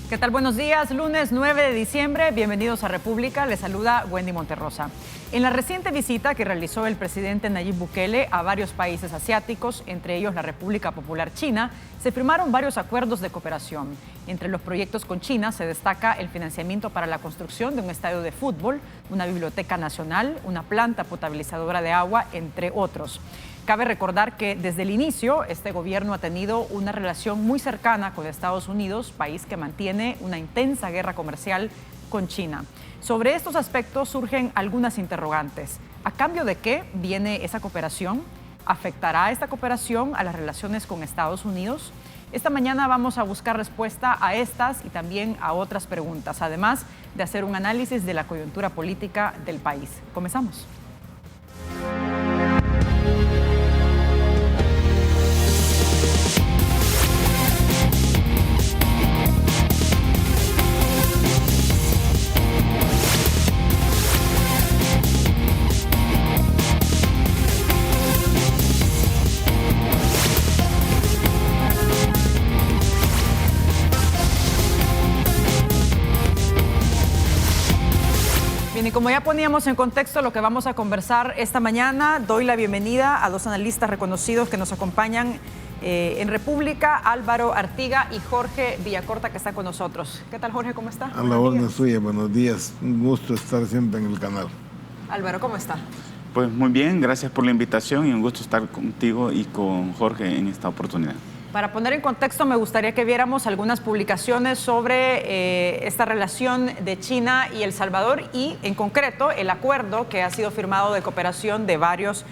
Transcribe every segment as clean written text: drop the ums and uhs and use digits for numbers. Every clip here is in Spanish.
¿Qué tal? Buenos días. Lunes 9 de diciembre. Bienvenidos a República. Les saluda Wendy Monterrosa. En la reciente visita que realizó el presidente Nayib Bukele a varios países asiáticos, entre ellos la República Popular China, se firmaron varios acuerdos de cooperación. Entre los proyectos con China se destaca el financiamiento para la construcción de un estadio de fútbol, una biblioteca nacional, una planta potabilizadora de agua, entre otros. Cabe recordar que desde el inicio este gobierno ha tenido una relación muy cercana con Estados Unidos, país que mantiene una intensa guerra comercial con China. Sobre estos aspectos surgen algunas interrogantes. ¿A cambio de qué viene esa cooperación? ¿Afectará esta cooperación a las relaciones con Estados Unidos? Esta mañana vamos a buscar respuesta a estas y también a otras preguntas, además de hacer un análisis de la coyuntura política del país. Comenzamos. Bien, y como ya poníamos en contexto lo que vamos a conversar esta mañana, doy la bienvenida a dos analistas reconocidos que nos acompañan en República, Álvaro Artiga y Jorge Villacorta, que está con nosotros. ¿Qué tal, Jorge? ¿Cómo está? A la orden suya, buenos días. Un gusto estar siempre en el canal. Álvaro, ¿cómo está? Pues muy bien, gracias por la invitación y un gusto estar contigo y con Jorge en esta oportunidad. Para poner en contexto, me gustaría que viéramos algunas publicaciones sobre esta relación de China y El Salvador y, en concreto, el acuerdo que ha sido firmado de cooperación de varios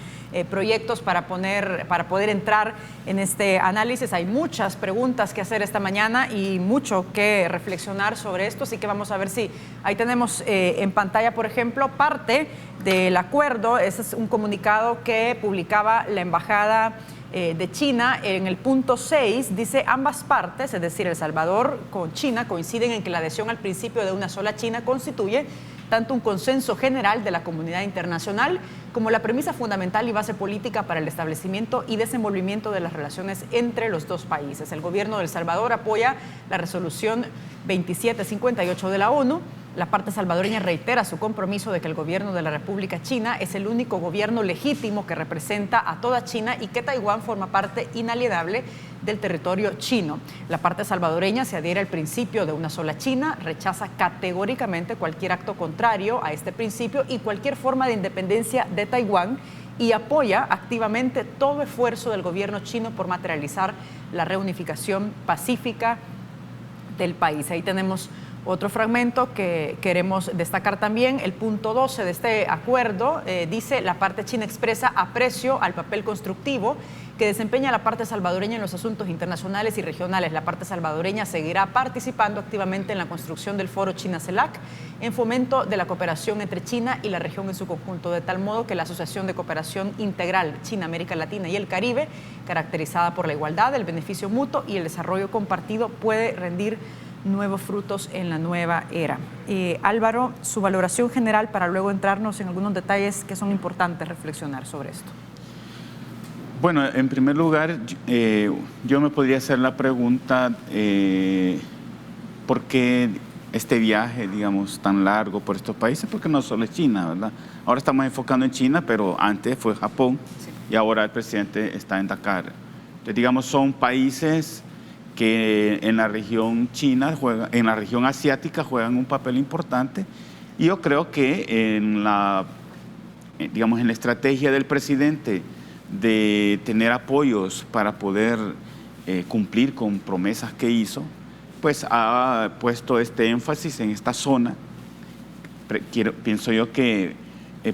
proyectos para poder entrar en este análisis. Hay muchas preguntas que hacer esta mañana y mucho que reflexionar sobre esto, así que vamos a ver si ahí tenemos en pantalla, por ejemplo, parte del acuerdo. Ese es un comunicado que publicaba la Embajada de China. En el punto 6 dice: ambas partes, es decir, El Salvador con China, coinciden en que la adhesión al principio de una sola China constituye tanto un consenso general de la comunidad internacional como la premisa fundamental y base política para el establecimiento y desenvolvimiento de las relaciones entre los dos países. El gobierno de El Salvador apoya la resolución 2758 de la ONU. La parte salvadoreña reitera su compromiso de que el gobierno de la República China es el único gobierno legítimo que representa a toda China y que Taiwán forma parte inalienable del territorio chino. La parte salvadoreña se adhiere al principio de una sola China, rechaza categóricamente cualquier acto contrario a este principio y cualquier forma de independencia de Taiwán y apoya activamente todo esfuerzo del gobierno chino por materializar la reunificación pacífica del país. Ahí tenemos otro fragmento que queremos destacar también. El punto 12 de este acuerdo dice: la parte china expresa aprecio al papel constructivo que desempeña la parte salvadoreña en los asuntos internacionales y regionales. La parte salvadoreña seguirá participando activamente en la construcción del foro China-CELAC en fomento de la cooperación entre China y la región en su conjunto, de tal modo que la Asociación de Cooperación Integral China-América Latina y el Caribe, caracterizada por la igualdad, el beneficio mutuo y el desarrollo compartido, puede rendir nuevos frutos en la nueva era. Álvaro, su valoración general para luego entrarnos en algunos detalles que son importantes reflexionar sobre esto. Bueno, en primer lugar, yo me podría hacer la pregunta, ¿por qué este viaje, digamos, tan largo por estos países? Porque no solo es China, ¿verdad? Ahora estamos enfocando en China, pero antes fue Japón, sí, y ahora el presidente está en Dakar. Entonces, digamos, son países que en la región china, en la región asiática juegan un papel importante, y yo creo que en la estrategia del presidente de tener apoyos para poder cumplir con promesas que hizo, pues ha puesto este énfasis en esta zona. Pienso yo que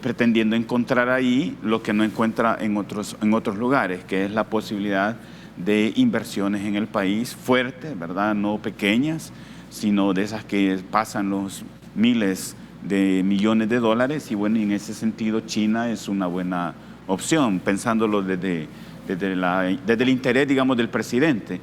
pretendiendo encontrar ahí lo que no encuentra en otros lugares, que es la posibilidad de inversiones en el país fuertes, ¿verdad? No pequeñas, sino de esas que pasan los miles de millones de dólares. Y bueno, en ese sentido China es una buena opción, pensándolo desde el interés, digamos, del presidente.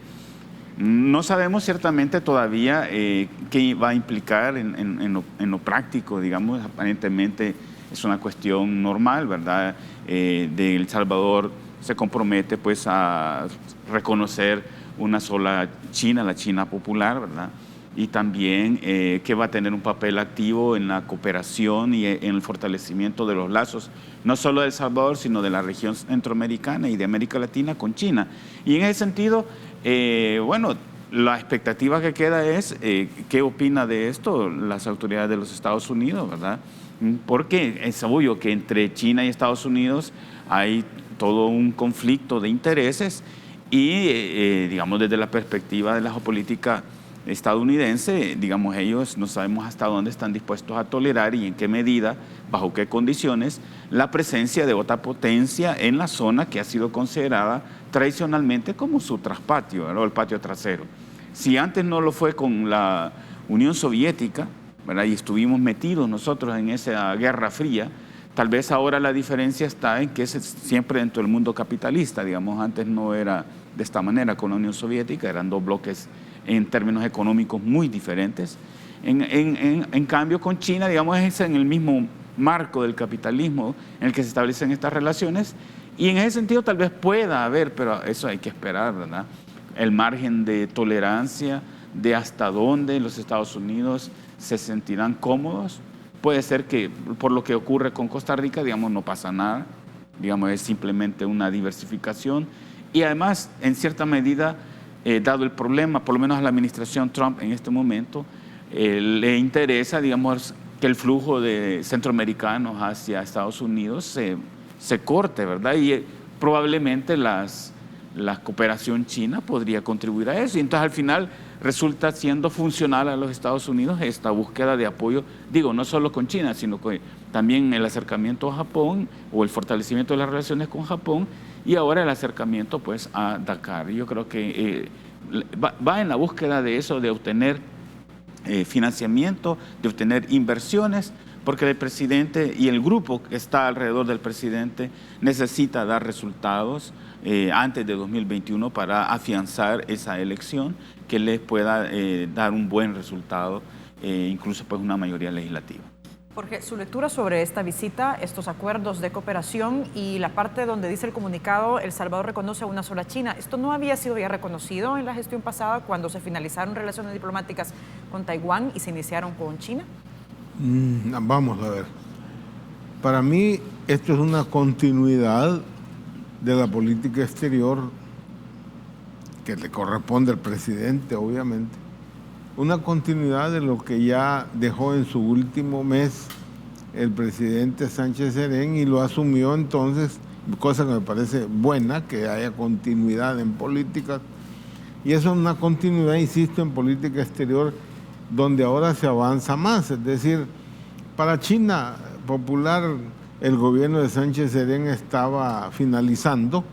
No sabemos ciertamente todavía qué va a implicar en lo práctico, digamos. Aparentemente es una cuestión normal, ¿verdad? De El Salvador se compromete pues a reconocer una sola China, la China popular, ¿verdad? y también que va a tener un papel activo en la cooperación y en el fortalecimiento de los lazos, no solo de El Salvador, sino de la región centroamericana y de América Latina con China. Y en ese sentido, bueno, la expectativa que queda es qué opina de esto las autoridades de los Estados Unidos, ¿verdad? Porque es obvio que entre China y Estados Unidos hay todo un conflicto de intereses y, digamos, desde la perspectiva de la geopolítica estadounidense, digamos, ellos no sabemos hasta dónde están dispuestos a tolerar y en qué medida, bajo qué condiciones, la presencia de otra potencia en la zona que ha sido considerada tradicionalmente como su traspatio, ¿verdad? O el patio trasero. Si antes no lo fue con la Unión Soviética, ¿verdad? Y estuvimos metidos nosotros en esa Guerra Fría, tal vez ahora la diferencia está en que es siempre dentro del mundo capitalista, digamos, antes no era de esta manera con la Unión Soviética, eran dos bloques en términos económicos muy diferentes. En cambio, con China, digamos, es en el mismo marco del capitalismo en el que se establecen estas relaciones, y en ese sentido tal vez pueda haber, pero eso hay que esperar, ¿verdad? El margen de tolerancia de hasta dónde los Estados Unidos se sentirán cómodos. Puede ser que por lo que ocurre con Costa Rica, digamos, no pasa nada, digamos, es simplemente una diversificación, y además, en cierta medida, dado el problema, por lo menos a la administración Trump en este momento, le interesa, digamos, que el flujo de centroamericanos hacia Estados Unidos se corte, ¿verdad? Y probablemente la cooperación china podría contribuir a eso. Y entonces al final resulta siendo funcional a los Estados Unidos esta búsqueda de apoyo, digo, no solo con China, sino que también el acercamiento a Japón o el fortalecimiento de las relaciones con Japón, y ahora el acercamiento pues a Dakar. Yo creo que va en la búsqueda de eso, de obtener financiamiento, de obtener inversiones, porque el presidente y el grupo que está alrededor del presidente necesita dar resultados antes de 2021 para afianzar esa elección que les pueda dar un buen resultado, incluso pues una mayoría legislativa. Jorge, su lectura sobre esta visita, estos acuerdos de cooperación y la parte donde dice el comunicado, El Salvador reconoce a una sola China. ¿Esto no había sido ya reconocido en la gestión pasada cuando se finalizaron relaciones diplomáticas con Taiwán y se iniciaron con China? Vamos a ver. Para mí esto es una continuidad de la política exterior que le corresponde al presidente, obviamente. Una continuidad de lo que ya dejó en su último mes el presidente Sánchez Serén y lo asumió entonces, cosa que me parece buena, que haya continuidad en políticas. Y eso es una continuidad, insisto, en política exterior, donde ahora se avanza más. Es decir, para China Popular, el gobierno de Sánchez Serén estaba finalizando.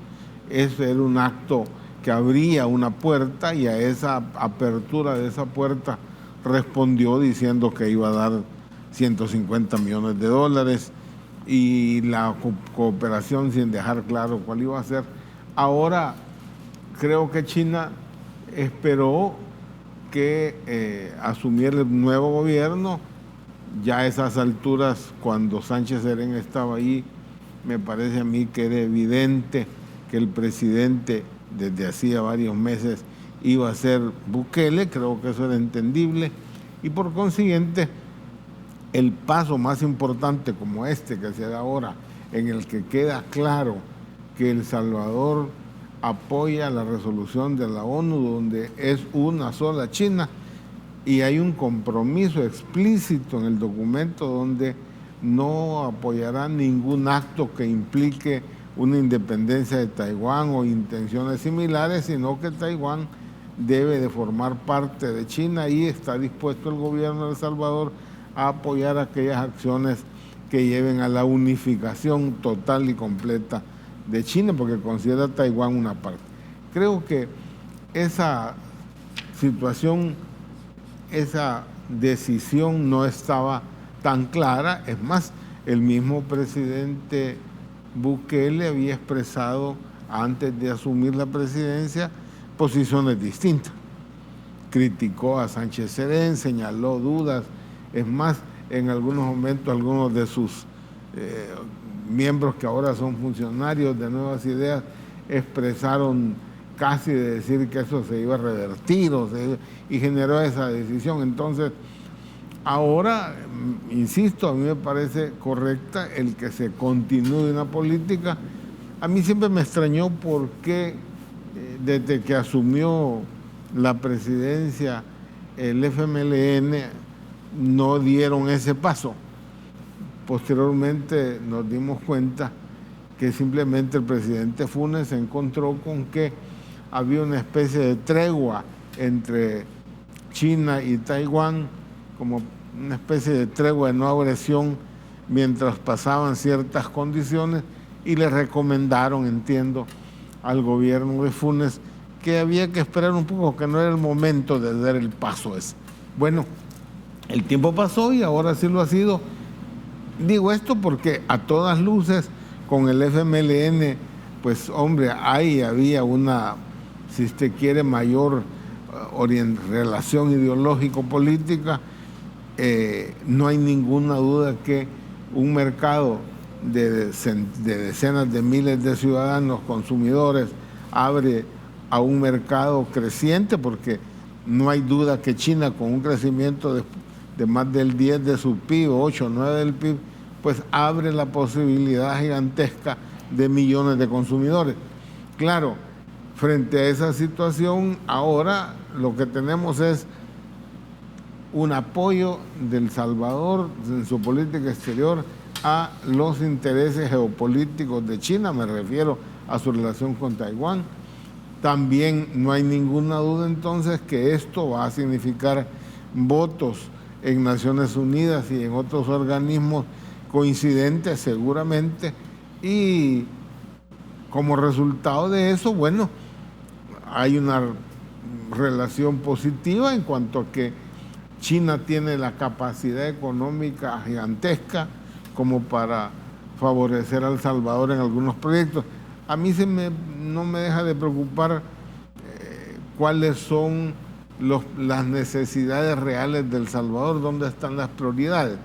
Eso era un acto que abría una puerta, y a esa apertura de esa puerta respondió diciendo que iba a dar 150 millones de dólares y la cooperación sin dejar claro cuál iba a ser. Ahora creo que China esperó que asumiera el nuevo gobierno. Ya a esas alturas, cuando Sánchez Serén estaba ahí, me parece a mí que era evidente que el presidente desde hacía varios meses iba a ser Bukele. Creo que eso era entendible, y por consiguiente el paso más importante como este que se da ahora, en el que queda claro que El Salvador apoya la resolución de la ONU donde es una sola China, y hay un compromiso explícito en el documento donde no apoyará ningún acto que implique una independencia de Taiwán o intenciones similares, sino que Taiwán debe de formar parte de China, y está dispuesto el gobierno de El Salvador a apoyar aquellas acciones que lleven a la unificación total y completa de China, porque considera a Taiwán una parte. Creo que esa situación, esa decisión no estaba tan clara. Es más, el mismo presidente Bukele había expresado antes de asumir la presidencia posiciones distintas. Criticó a Sánchez Serén, señaló dudas. Es más, en algunos momentos algunos de sus miembros que ahora son funcionarios de Nuevas Ideas expresaron casi de decir que eso se iba a revertir y generó esa decisión. Entonces, ahora, insisto, a mí me parece correcta el que se continúe una política. A mí siempre me extrañó por qué desde que asumió la presidencia el FMLN no dieron ese paso. Posteriormente nos dimos cuenta que simplemente el presidente Funes se encontró con que había una especie de tregua entre China y Taiwán, como una especie de tregua de no agresión mientras pasaban ciertas condiciones, y le recomendaron, entiendo, al gobierno de Funes que había que esperar un poco, que no era el momento de dar el paso ese. Bueno, el tiempo pasó y ahora sí lo ha sido. Digo esto porque a todas luces con el FMLN, pues hombre, había una, si usted quiere, mayor relación ideológico-política. No hay ninguna duda que un mercado de decenas de miles de ciudadanos, consumidores, abre a un mercado creciente, porque no hay duda que China, con un crecimiento de más del 10 de su PIB, 8 o 9 del PIB, pues abre la posibilidad gigantesca de millones de consumidores. Claro, frente a esa situación, ahora lo que tenemos es un apoyo de El Salvador en su política exterior a los intereses geopolíticos de China, me refiero a su relación con Taiwán. También no hay ninguna duda entonces que esto va a significar votos en Naciones Unidas y en otros organismos coincidentes seguramente, y como resultado de eso, bueno, hay una relación positiva en cuanto a que China tiene la capacidad económica gigantesca como para favorecer a El Salvador en algunos proyectos. A mí no me deja de preocupar cuáles son las necesidades reales de El Salvador, dónde están las prioridades.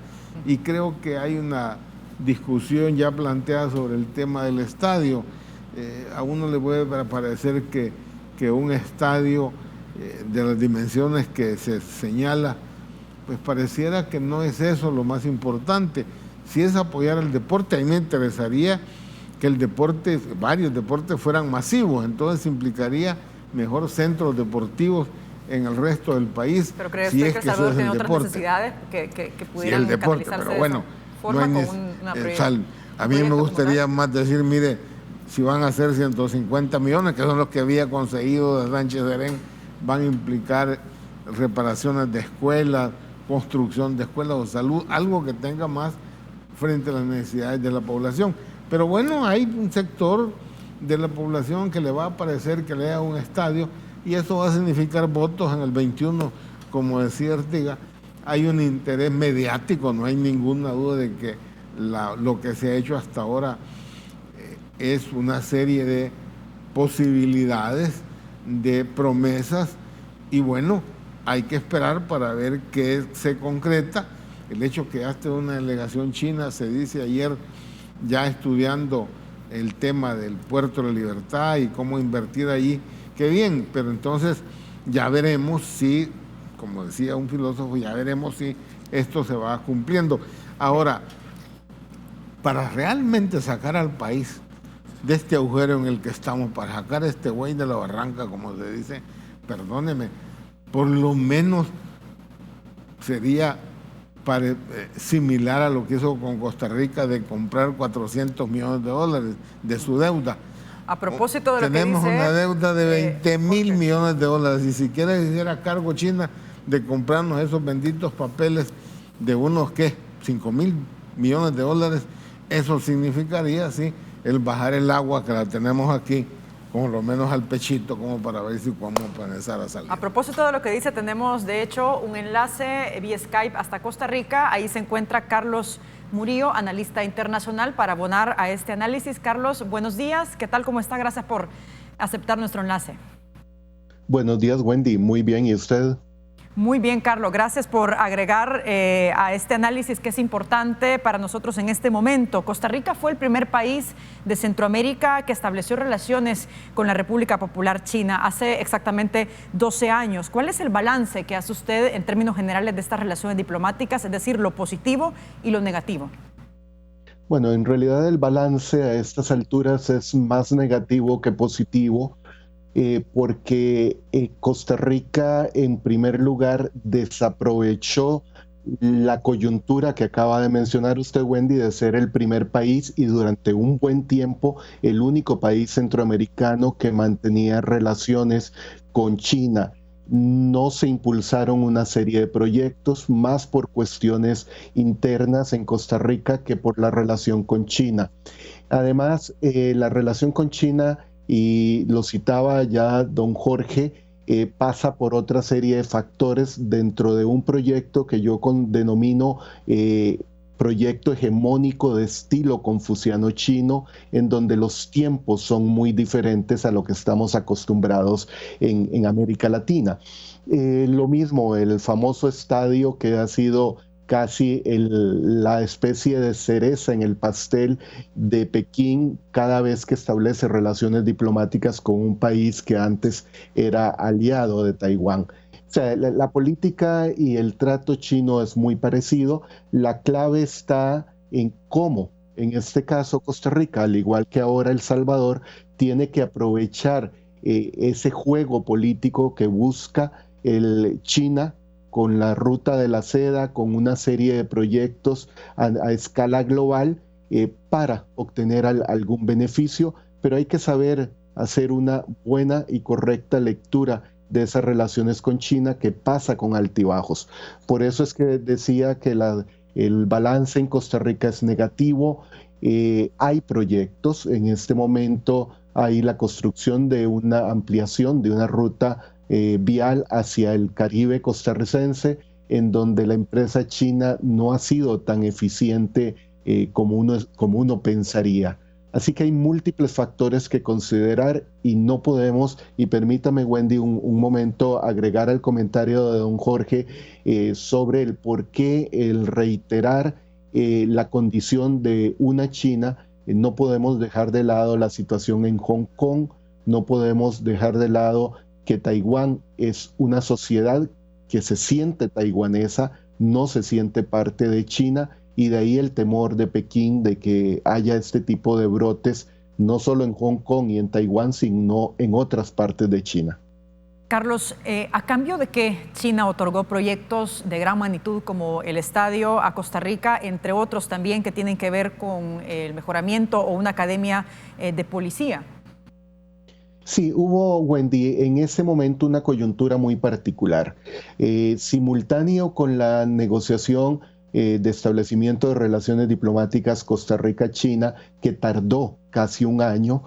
Y creo que hay una discusión ya planteada sobre el tema del estadio. A uno le puede parecer que un estadio de las dimensiones que se señala, pues pareciera que no es eso lo más importante. Si es apoyar el deporte, a mí me interesaría que varios deportes fueran masivos, entonces implicaría mejor centros deportivos en el resto del país. ¿Pero crees que El Salvador tiene otras necesidades que pudieran canalizarse pero bueno, de esa forma con una prioridad? A mí me gustaría más decir, mire, si van a ser 150 millones, que son los que había conseguido de Sánchez Serén, van a implicar reparaciones de escuelas, construcción de escuelas o salud, algo que tenga más frente a las necesidades de la población. Pero bueno, hay un sector de la población que le va a parecer que le haga un estadio, y eso va a significar votos en el 21, como decía Artigas. Hay un interés mediático, no hay ninguna duda de que lo que se ha hecho hasta ahora es una serie de posibilidades, de promesas, y bueno, hay que esperar para ver qué se concreta. El hecho que hasta una delegación china, se dice ayer, ya estudiando el tema del Puerto de la Libertad y cómo invertir allí, qué bien, pero entonces ya veremos si, como decía un filósofo, ya veremos si esto se va cumpliendo. Ahora, para realmente sacar al país de este agujero en el que estamos, para sacar a este güey de la barranca, como se dice, perdóneme, por lo menos sería similar a lo que hizo con Costa Rica, de comprar 400 millones de dólares de su deuda. A propósito de lo que tenemos dice, una deuda de 20.000 millones de dólares, y si quiere hiciera cargo China de comprarnos esos benditos papeles de unos, ¿qué? 5.000 millones de dólares, eso significaría, sí, el bajar el agua que la tenemos aquí, por lo menos al pechito, como para ver si vamos a comenzar a salir. A propósito de lo que dice, tenemos de hecho un enlace vía Skype hasta Costa Rica. Ahí se encuentra Carlos Murillo, analista internacional, para abonar a este análisis. Carlos, buenos días. ¿Qué tal? ¿Cómo está? Gracias por aceptar nuestro enlace. Buenos días, Wendy. Muy bien. ¿Y usted? Muy bien, Carlos, gracias por agregar a este análisis que es importante para nosotros en este momento. Costa Rica fue el primer país de Centroamérica que estableció relaciones con la República Popular China hace exactamente 12 años. ¿Cuál es el balance que hace usted en términos generales de estas relaciones diplomáticas, es decir, lo positivo y lo negativo? Bueno, en realidad el balance a estas alturas es más negativo que positivo. Porque Costa Rica, en primer lugar, desaprovechó la coyuntura que acaba de mencionar usted, Wendy, de ser el primer país y durante un buen tiempo el único país centroamericano que mantenía relaciones con China. No se impulsaron una serie de proyectos, más por cuestiones internas en Costa Rica que por la relación con China. Además, la relación con China, y lo citaba ya don Jorge, pasa por otra serie de factores dentro de un proyecto que yo denomino proyecto hegemónico de estilo confuciano chino, en donde los tiempos son muy diferentes a lo que estamos acostumbrados en América Latina. Lo mismo, el famoso estadio que ha sido casi la especie de cereza en el pastel de Pekín cada vez que establece relaciones diplomáticas con un país que antes era aliado de Taiwán. O sea, la política y el trato chino es muy parecido. La clave está en cómo, en este caso Costa Rica, al igual que ahora El Salvador, tiene que aprovechar ese juego político que busca China con la ruta de la seda, con una serie de proyectos a escala global para obtener algún beneficio, pero hay que saber hacer una buena y correcta lectura de esas relaciones con China que pasa con altibajos. Por eso es que decía que el balance en Costa Rica es negativo. Hay proyectos, en este momento hay la construcción de una ampliación de una ruta vial hacia el Caribe costarricense, en donde la empresa china no ha sido tan eficiente como uno pensaría. Así que hay múltiples factores que considerar y no podemos, y permítame, Wendy, un momento agregar al comentario de don Jorge sobre el por qué el reiterar la condición de una China. No podemos dejar de lado la situación en Hong Kong, no podemos dejar de lado que Taiwán es una sociedad que se siente taiwanesa, no se siente parte de China, y de ahí el temor de Pekín de que haya este tipo de brotes, no solo en Hong Kong y en Taiwán, sino en otras partes de China. Carlos, a cambio de que China otorgó proyectos de gran magnitud como el estadio a Costa Rica, entre otros también que tienen que ver con el mejoramiento o una academia de policía. Sí, hubo, Wendy, en ese momento una coyuntura muy particular. Simultáneo con la negociación de establecimiento de relaciones diplomáticas Costa Rica-China, que tardó casi un año,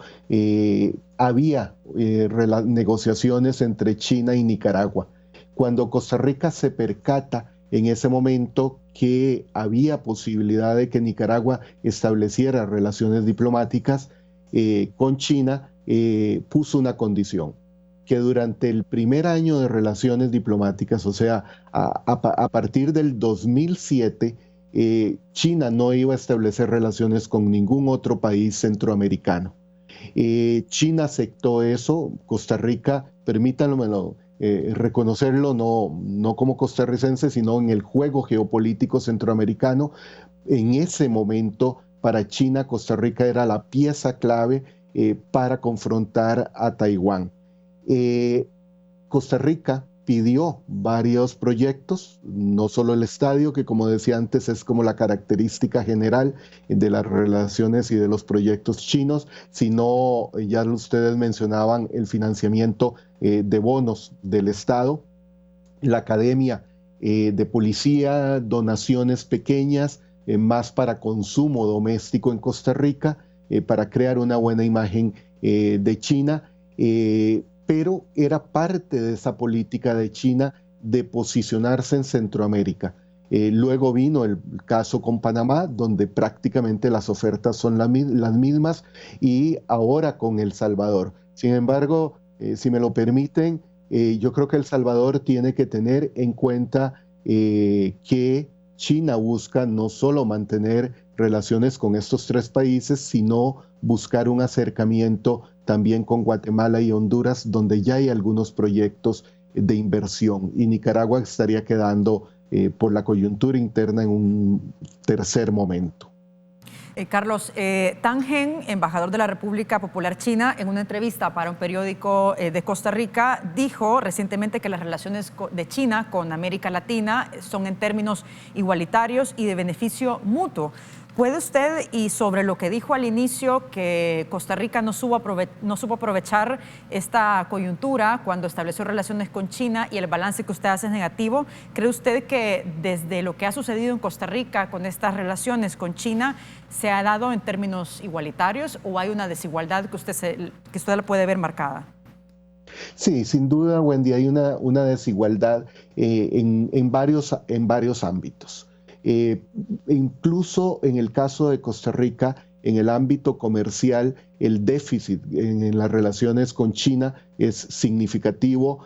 había negociaciones entre China y Nicaragua. Cuando Costa Rica se percata en ese momento que había posibilidad de que Nicaragua estableciera relaciones diplomáticas con China, puso una condición, que durante el primer año de relaciones diplomáticas, o sea, a partir del 2007, China no iba a establecer relaciones con ningún otro país centroamericano. China aceptó eso. Costa Rica, permítanmelo reconocerlo, no como costarricense, sino en el juego geopolítico centroamericano. En ese momento, para China, Costa Rica era la pieza clave para confrontar a Taiwán. Costa Rica pidió varios proyectos, no solo el estadio, que como decía antes es como la característica general de las relaciones y de los proyectos chinos, sino, ya ustedes mencionaban, el financiamiento de bonos del Estado, la academia de policía, donaciones pequeñas, más para consumo doméstico en Costa Rica, para crear una buena imagen de China, pero era parte de esa política de China de posicionarse en Centroamérica. Luego vino el caso con Panamá, donde prácticamente las ofertas son las mismas, y ahora con El Salvador. Sin embargo, si me lo permiten, yo creo que El Salvador tiene que tener en cuenta que China busca no solo mantener relaciones con estos tres países, sino buscar un acercamiento también con Guatemala y Honduras, donde ya hay algunos proyectos de inversión, y Nicaragua estaría quedando por la coyuntura interna en un tercer momento. Carlos, Tang Hen, embajador de la República Popular China, en una entrevista para un periódico de Costa Rica, dijo recientemente que las relaciones de China con América Latina son en términos igualitarios y de beneficio mutuo. ¿Puede usted, y sobre lo que dijo al inicio, que Costa Rica no supo aprovechar esta coyuntura cuando estableció relaciones con China y el balance que usted hace es negativo? ¿Cree usted que desde lo que ha sucedido en Costa Rica con estas relaciones con China se ha dado en términos igualitarios o hay una desigualdad que usted la puede ver marcada? Sí, sin duda, Wendy, hay una desigualdad en varios ámbitos. Incluso en el caso de Costa Rica, en el ámbito comercial, el déficit en las relaciones con China es significativo.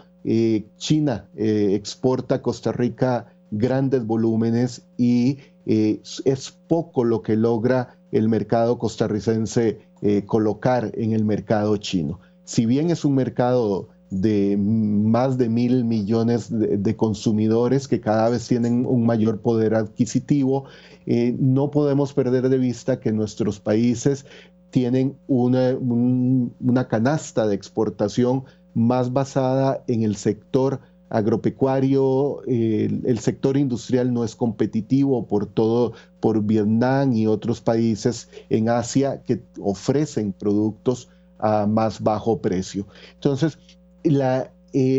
China exporta a Costa Rica grandes volúmenes y es poco lo que logra el mercado costarricense colocar en el mercado chino. Si bien es un mercado de más de 1.000 millones de consumidores que cada vez tienen un mayor poder adquisitivo, no podemos perder de vista que nuestros países tienen una canasta de exportación más basada en el sector agropecuario. El sector industrial no es competitivo por Vietnam y otros países en Asia que ofrecen productos a más bajo precio. Entonces,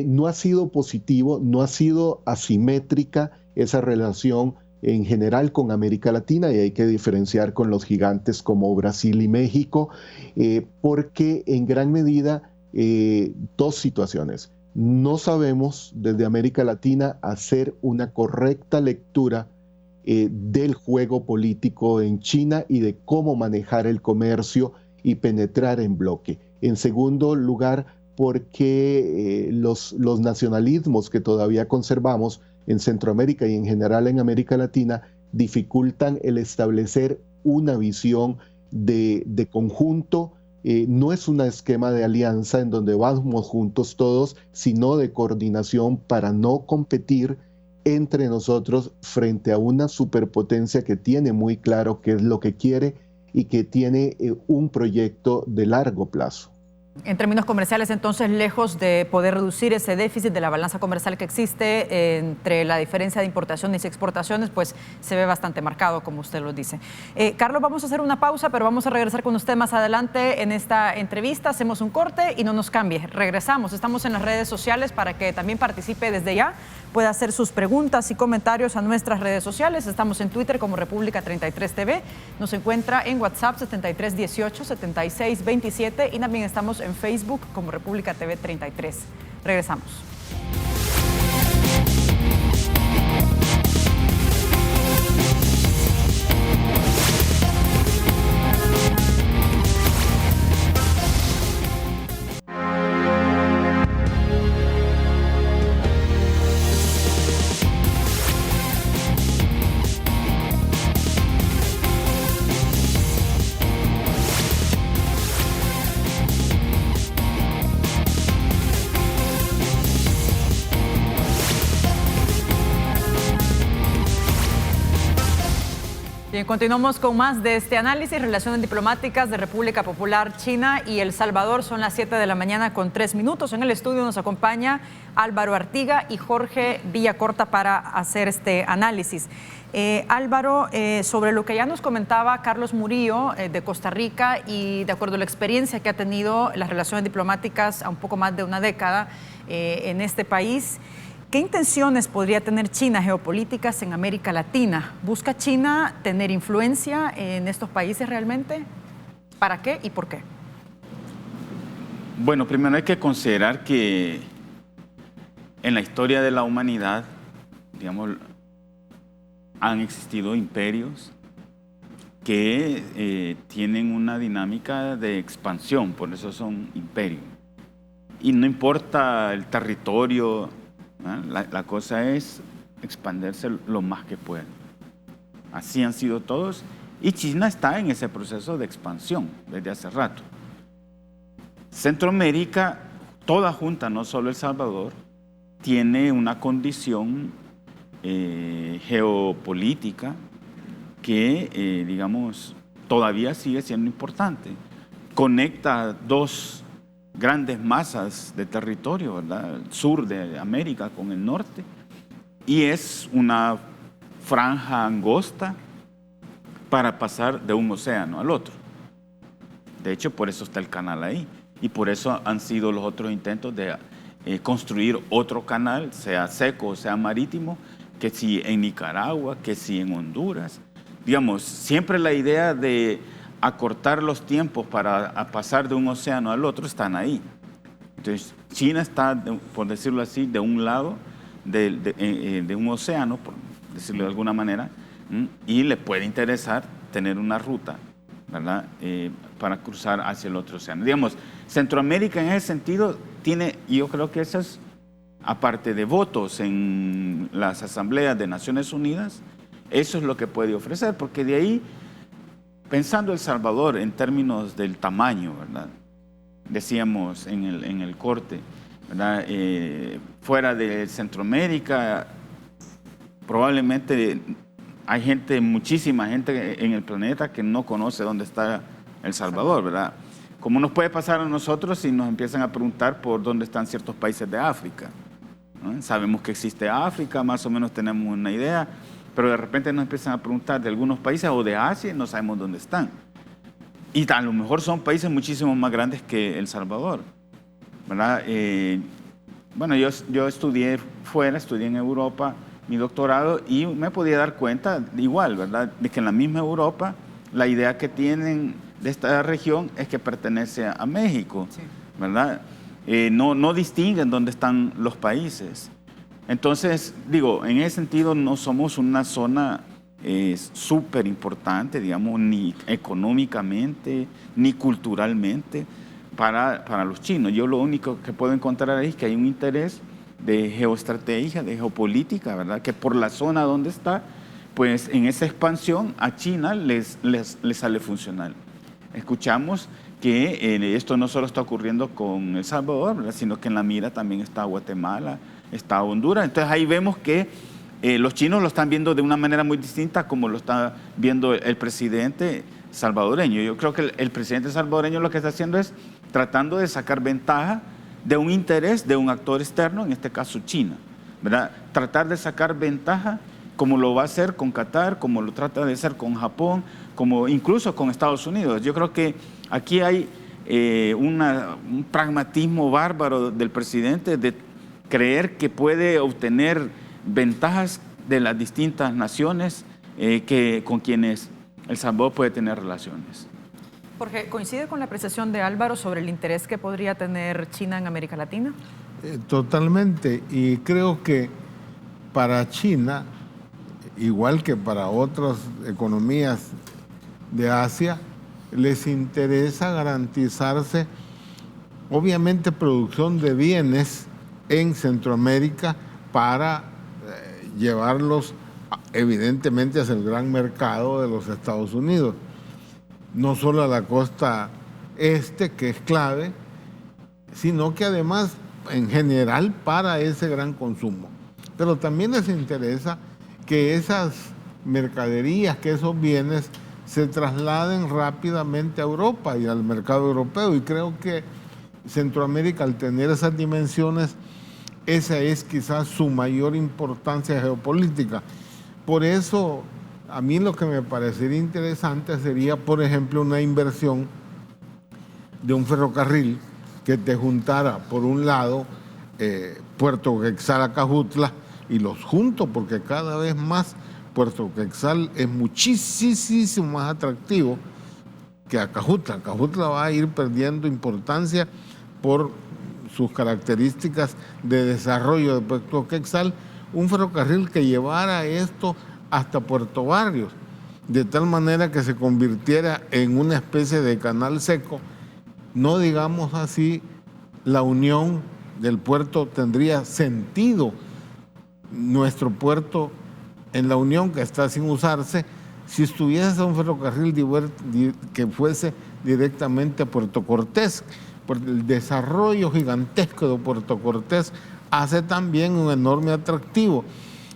no ha sido positivo, no ha sido asimétrica esa relación en general con América Latina, y hay que diferenciar con los gigantes como Brasil y México, porque en gran medida dos situaciones. No sabemos desde América Latina hacer una correcta lectura del juego político en China y de cómo manejar el comercio y penetrar en bloque. En segundo lugar, porque los nacionalismos que todavía conservamos en Centroamérica y en general en América Latina dificultan el establecer una visión de conjunto. No es un esquema de alianza en donde vamos juntos todos, sino de coordinación para no competir entre nosotros frente a una superpotencia que tiene muy claro qué es lo que quiere y que tiene un proyecto de largo plazo. En términos comerciales, entonces, lejos de poder reducir ese déficit de la balanza comercial que existe entre la diferencia de importaciones y exportaciones, pues se ve bastante marcado, como usted lo dice. Carlos, vamos a hacer una pausa, pero vamos a regresar con usted más adelante en esta entrevista. Hacemos un corte y no nos cambie. Regresamos. Estamos en las redes sociales para que también participe desde ya. Puede hacer sus preguntas y comentarios a nuestras redes sociales. Estamos en Twitter como República 33 TV. Nos encuentra en WhatsApp 7318 7627 y también estamos en Facebook como República TV 33. Regresamos. Bien, continuamos con más de este análisis. Relaciones diplomáticas de República Popular China y El Salvador. Son las 7 de la mañana con 3 minutos. En el estudio nos acompaña Álvaro Artiga y Jorge Villacorta para hacer este análisis. Álvaro, sobre lo que ya nos comentaba Carlos Murillo de Costa Rica y de acuerdo a la experiencia que ha tenido las relaciones diplomáticas a un poco más de una década en este país, ¿qué intenciones podría tener China geopolíticas en América Latina? ¿Busca China tener influencia en estos países realmente? ¿Para qué y por qué? Bueno, primero hay que considerar que en la historia de la humanidad, digamos, han existido imperios que tienen una dinámica de expansión, por eso son imperios. y no importa el territorio, la cosa es expandirse lo más que pueda. Así han sido todos, y China está en ese proceso de expansión desde hace rato. Centroamérica, toda junta, no solo El Salvador, tiene una condición geopolítica que, digamos, todavía sigue siendo importante. Conecta dos grandes masas de territorio, ¿verdad? El sur de América con el norte, y es una franja angosta para pasar de un océano al otro. De hecho, por eso está el canal ahí, y por eso han sido los otros intentos de construir otro canal, sea seco o sea marítimo, que si en Nicaragua, que si en Honduras. Digamos, siempre la idea de acortar los tiempos para pasar de un océano al otro están ahí. Entonces, China está, por decirlo así, de un lado de un océano, por decirlo de alguna manera, y le puede interesar tener una ruta, ¿verdad? Para cruzar hacia el otro océano. Digamos, Centroamérica en ese sentido tiene, y yo creo que eso es, aparte de votos en las asambleas de Naciones Unidas, eso es lo que puede ofrecer, porque de ahí, pensando El Salvador en términos del tamaño, ¿verdad? Decíamos en el corte, ¿verdad? Fuera de Centroamérica, probablemente hay gente, muchísima gente en el planeta que no conoce dónde está El Salvador, ¿verdad? Como nos puede pasar a nosotros si nos empiezan a preguntar por dónde están ciertos países de África, ¿no? Sabemos que existe África, más o menos tenemos una idea, pero de repente nos empiezan a preguntar de algunos países o de Asia y no sabemos dónde están. Y a lo mejor son países muchísimo más grandes que El Salvador, ¿verdad? Bueno, yo estudié fuera, estudié en Europa mi doctorado y me podía dar cuenta, igual, ¿verdad?, de que en la misma Europa la idea que tienen de esta región es que pertenece a México, sí, ¿verdad? No distinguen dónde están los países. Entonces, digo, en ese sentido no somos una zona súper importante, digamos, ni económicamente, ni culturalmente para los chinos. Yo lo único que puedo encontrar ahí es que hay un interés de geoestrategia, de geopolítica, ¿verdad? Que por la zona donde está, pues en esa expansión a China les sale funcional. Escuchamos que esto no solo está ocurriendo con El Salvador, ¿verdad?, sino que en la mira también está Guatemala, está Honduras. Entonces ahí vemos que los chinos lo están viendo de una manera muy distinta como lo está viendo el presidente salvadoreño. Yo creo que el presidente salvadoreño lo que está haciendo es tratando de sacar ventaja de un interés de un actor externo, en este caso China, ¿verdad? Tratar de sacar ventaja como lo va a hacer con Qatar, como lo trata de hacer con Japón, como incluso con Estados Unidos. Yo creo que aquí hay un pragmatismo bárbaro del presidente de creer que puede obtener ventajas de las distintas naciones con quienes El Salvador puede tener relaciones. Jorge, ¿coincide con la apreciación de Álvaro sobre el interés que podría tener China en América Latina? Totalmente, y creo que para China, igual que para otras economías de Asia, les interesa garantizarse, obviamente, producción de bienes en Centroamérica para llevarlos evidentemente hacia el gran mercado de los Estados Unidos. No solo a la costa este, que es clave, sino que además en general para ese gran consumo. Pero también les interesa que esas mercaderías, que esos bienes se trasladen rápidamente a Europa y al mercado europeo. Y creo que Centroamérica, al tener esas dimensiones, esa es quizás su mayor importancia geopolítica. Por eso, a mí lo que me parecería interesante sería, por ejemplo, una inversión de un ferrocarril que te juntara, por un lado, Puerto Quexal a Cajutla, y los junto porque cada vez más Puerto Quexal es muchísimo más atractivo que Acajutla. Acajutla va a ir perdiendo importancia por sus características de desarrollo de Puerto Quexal. Un ferrocarril que llevara esto hasta Puerto Barrios, de tal manera que se convirtiera en una especie de canal seco, no digamos así la unión del puerto tendría sentido. Nuestro puerto en la unión que está sin usarse, si estuviese un ferrocarril que fuese directamente a Puerto Cortés, porque el desarrollo gigantesco de Puerto Cortés hace también un enorme atractivo.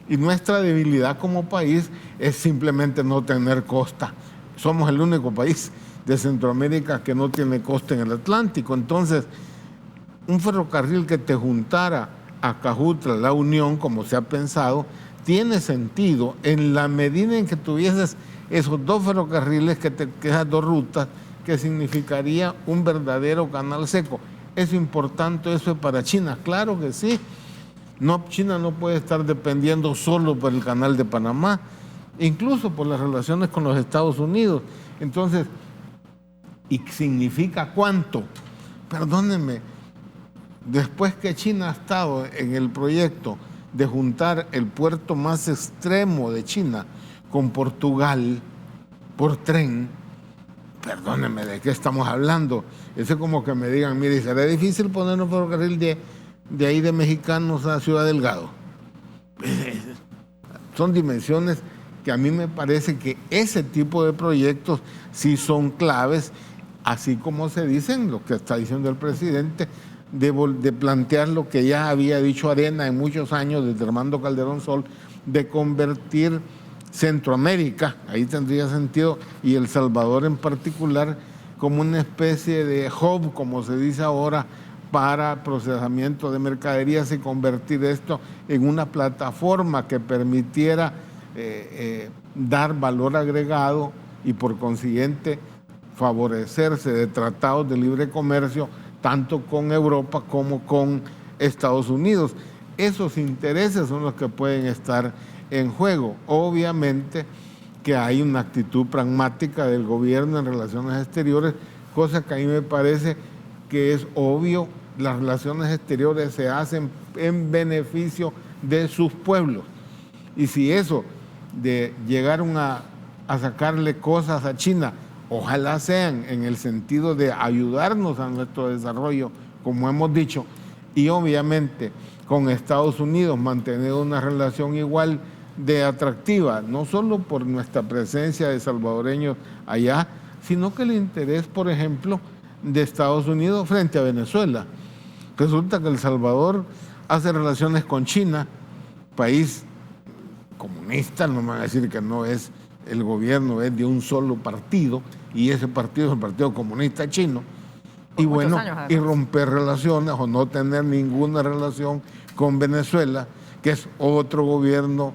Y nuestra debilidad como país es simplemente no tener costa. Somos el único país de Centroamérica que no tiene costa en el Atlántico. Entonces, un ferrocarril que te juntara a Cajutla, La Unión, como se ha pensado, tiene sentido en la medida en que tuvieses esos dos ferrocarriles, esas dos rutas, que significaría un verdadero canal seco. ¿Es importante eso para China? Claro que sí. No, China no puede estar dependiendo solo por el canal de Panamá, incluso por las relaciones con los Estados Unidos. Entonces, ¿y significa cuánto? Perdónenme, después que China ha estado en el proyecto de juntar el puerto más extremo de China con Portugal por tren, perdónenme, ¿de qué estamos hablando? Eso es como que me digan, mire, será difícil poner un ferrocarril de ahí de Mexicanos a Ciudad Delgado. Son dimensiones que a mí me parece que ese tipo de proyectos sí son claves, así como se dicen, lo que está diciendo el presidente, de plantear lo que ya había dicho Arena en muchos años, desde Armando Calderón Sol, de convertir Centroamérica, ahí tendría sentido, y El Salvador en particular, como una especie de hub, como se dice ahora, para procesamiento de mercaderías y convertir esto en una plataforma que permitiera dar valor agregado y por consiguiente favorecerse de tratados de libre comercio tanto con Europa como con Estados Unidos. Esos intereses son los que pueden estar en juego. Obviamente que hay una actitud pragmática del gobierno en relaciones exteriores, cosa que a mí me parece que es obvio. Las relaciones exteriores se hacen en beneficio de sus pueblos. Y si eso de llegar a sacarle cosas a China, ojalá sean en el sentido de ayudarnos a nuestro desarrollo, como hemos dicho, y obviamente con Estados Unidos mantener una relación igual de atractiva, no solo por nuestra presencia de salvadoreños allá, sino que el interés, por ejemplo, de Estados Unidos frente a Venezuela. Resulta que El Salvador hace relaciones con China, país comunista, no me van a decir que no es el gobierno, es de un solo partido, y ese partido es el Partido Comunista Chino, y bueno, y romper relaciones o no tener ninguna relación con Venezuela, que es otro gobierno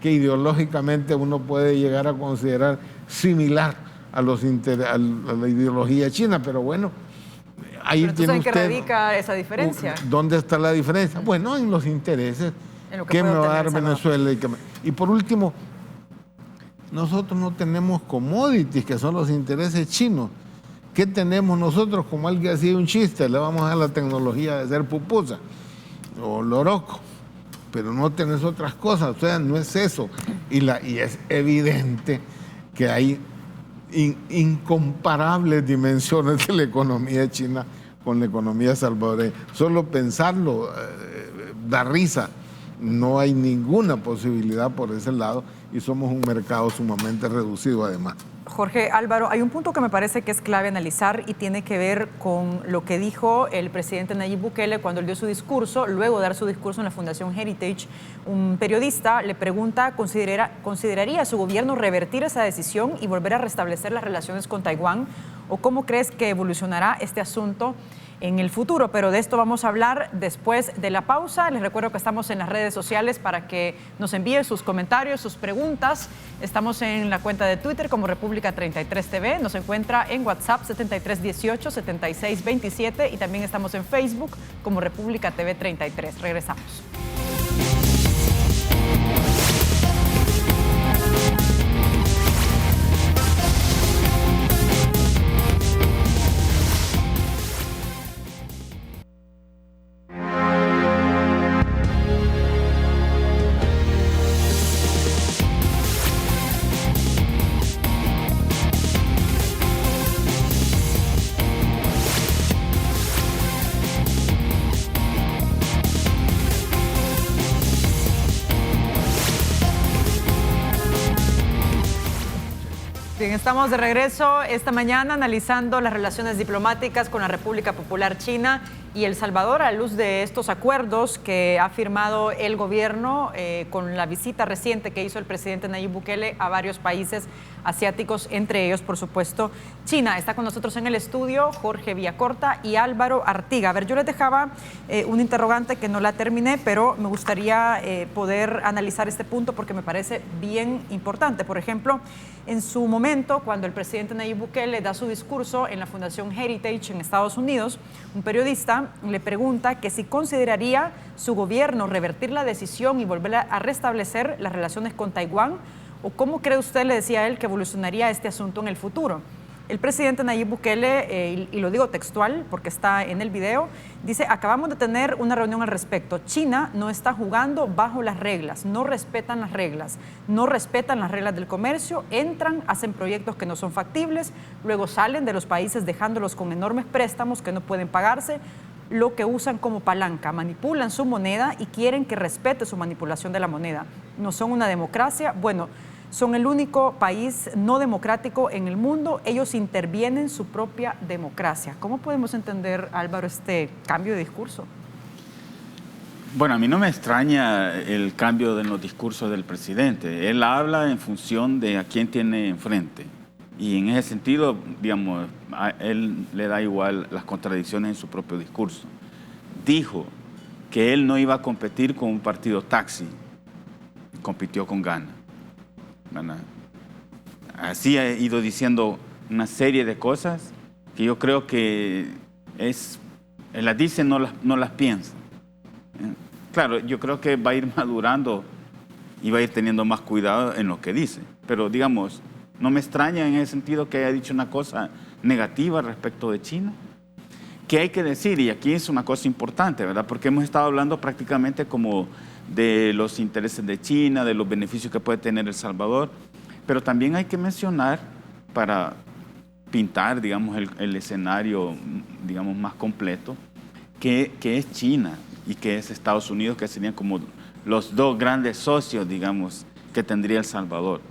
que ideológicamente uno puede llegar a considerar similar a la ideología china, pero bueno, ahí pero tiene usted... ¿en qué radica esa diferencia? ¿Dónde está la diferencia? Bueno, en los intereses que me va a dar Venezuela. Y por último, nosotros no tenemos commodities, que son los intereses chinos. ¿Qué tenemos nosotros? Como alguien hacía un chiste, le vamos a dar la tecnología de hacer pupusa o loroco, pero no tenés otras cosas, o sea, no es eso. Y es evidente que hay incomparables dimensiones de la economía china con la economía salvadoreña. Solo pensarlo da risa. No hay ninguna posibilidad por ese lado y somos un mercado sumamente reducido además. Jorge, Álvaro, hay un punto que me parece que es clave analizar y tiene que ver con lo que dijo el presidente Nayib Bukele cuando él dio su discurso. Luego de dar su discurso en la Fundación Heritage, un periodista le pregunta, ¿consideraría su gobierno revertir esa decisión y volver a restablecer las relaciones con Taiwán? ¿O cómo crees que evolucionará este asunto en el futuro? Pero de esto vamos a hablar después de la pausa. Les recuerdo que estamos en las redes sociales para que nos envíen sus comentarios, sus preguntas. Estamos en la cuenta de Twitter como República 33 TV. Nos encuentra en WhatsApp 7318-7627 y también estamos en Facebook como República TV 33. Regresamos. Bien, estamos de regreso esta mañana analizando las relaciones diplomáticas con la República Popular China y El Salvador a la luz de estos acuerdos que ha firmado el gobierno con la visita reciente que hizo el presidente Nayib Bukele a varios países asiáticos, entre ellos, por supuesto, China. Está con nosotros en el estudio Jorge Villacorta y Álvaro Artiga. A ver, yo les dejaba un interrogante que no la terminé, pero me gustaría poder analizar este punto porque me parece bien importante. Por ejemplo, en su momento, cuando el presidente Nayib Bukele da su discurso en la Fundación Heritage en Estados Unidos, un periodista le pregunta que si consideraría su gobierno revertir la decisión y volver a restablecer las relaciones con Taiwán, o cómo cree usted, le decía él, que evolucionaría este asunto en el futuro. El presidente Nayib Bukele, y lo digo textual porque está en el video, dice: acabamos de tener una reunión al respecto. China no está jugando bajo las reglas, no respetan las reglas, no respetan las reglas del comercio, entran, hacen proyectos que no son factibles, luego salen de los países dejándolos con enormes préstamos que no pueden pagarse, lo que usan como palanca, manipulan su moneda y quieren que respete su manipulación de la moneda. No son una democracia, bueno, son el único país no democrático en el mundo, ellos intervienen en su propia democracia. ¿Cómo podemos entender, Álvaro, este cambio de discurso? Bueno, a mí no me extraña el cambio en los discursos del presidente. Él habla en función de a quién tiene enfrente. Y en ese sentido, digamos, a él le da igual las contradicciones en su propio discurso. Dijo que él no iba a competir con un partido taxi, compitió con Ghana. ¿Verdad? Así ha ido diciendo una serie de cosas que yo creo que él las dice, no las piensa. Claro, yo creo que va a ir madurando y va a ir teniendo más cuidado en lo que dice. Pero, digamos, no me extraña en ese sentido que haya dicho una cosa negativa respecto de China. ¿Qué hay que decir? Y aquí es una cosa importante, ¿verdad? Porque hemos estado hablando prácticamente como de los intereses de China, de los beneficios que puede tener El Salvador, pero también hay que mencionar, para pintar, digamos, el escenario, digamos, más completo, que es China y que es Estados Unidos, que serían como los dos grandes socios, digamos, que tendría El Salvador.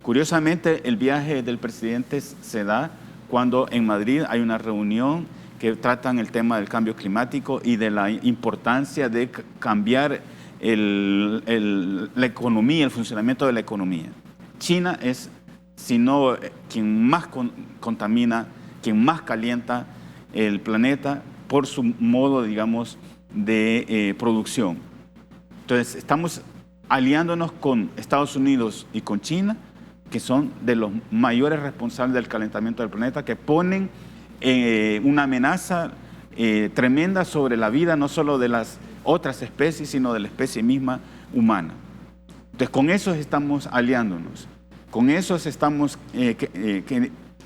Curiosamente, el viaje del presidente se da cuando en Madrid hay una reunión que tratan el tema del cambio climático y de la importancia de cambiar la economía, el funcionamiento de la economía. China es, si no, quien más contamina, quien más calienta el planeta por su modo, digamos, de producción. Entonces, estamos aliándonos con Estados Unidos y con China, que son de los mayores responsables del calentamiento del planeta, que ponen una amenaza tremenda sobre la vida, no solo de las otras especies, sino de la especie misma humana. Entonces, con esos estamos aliándonos, con esos estamos,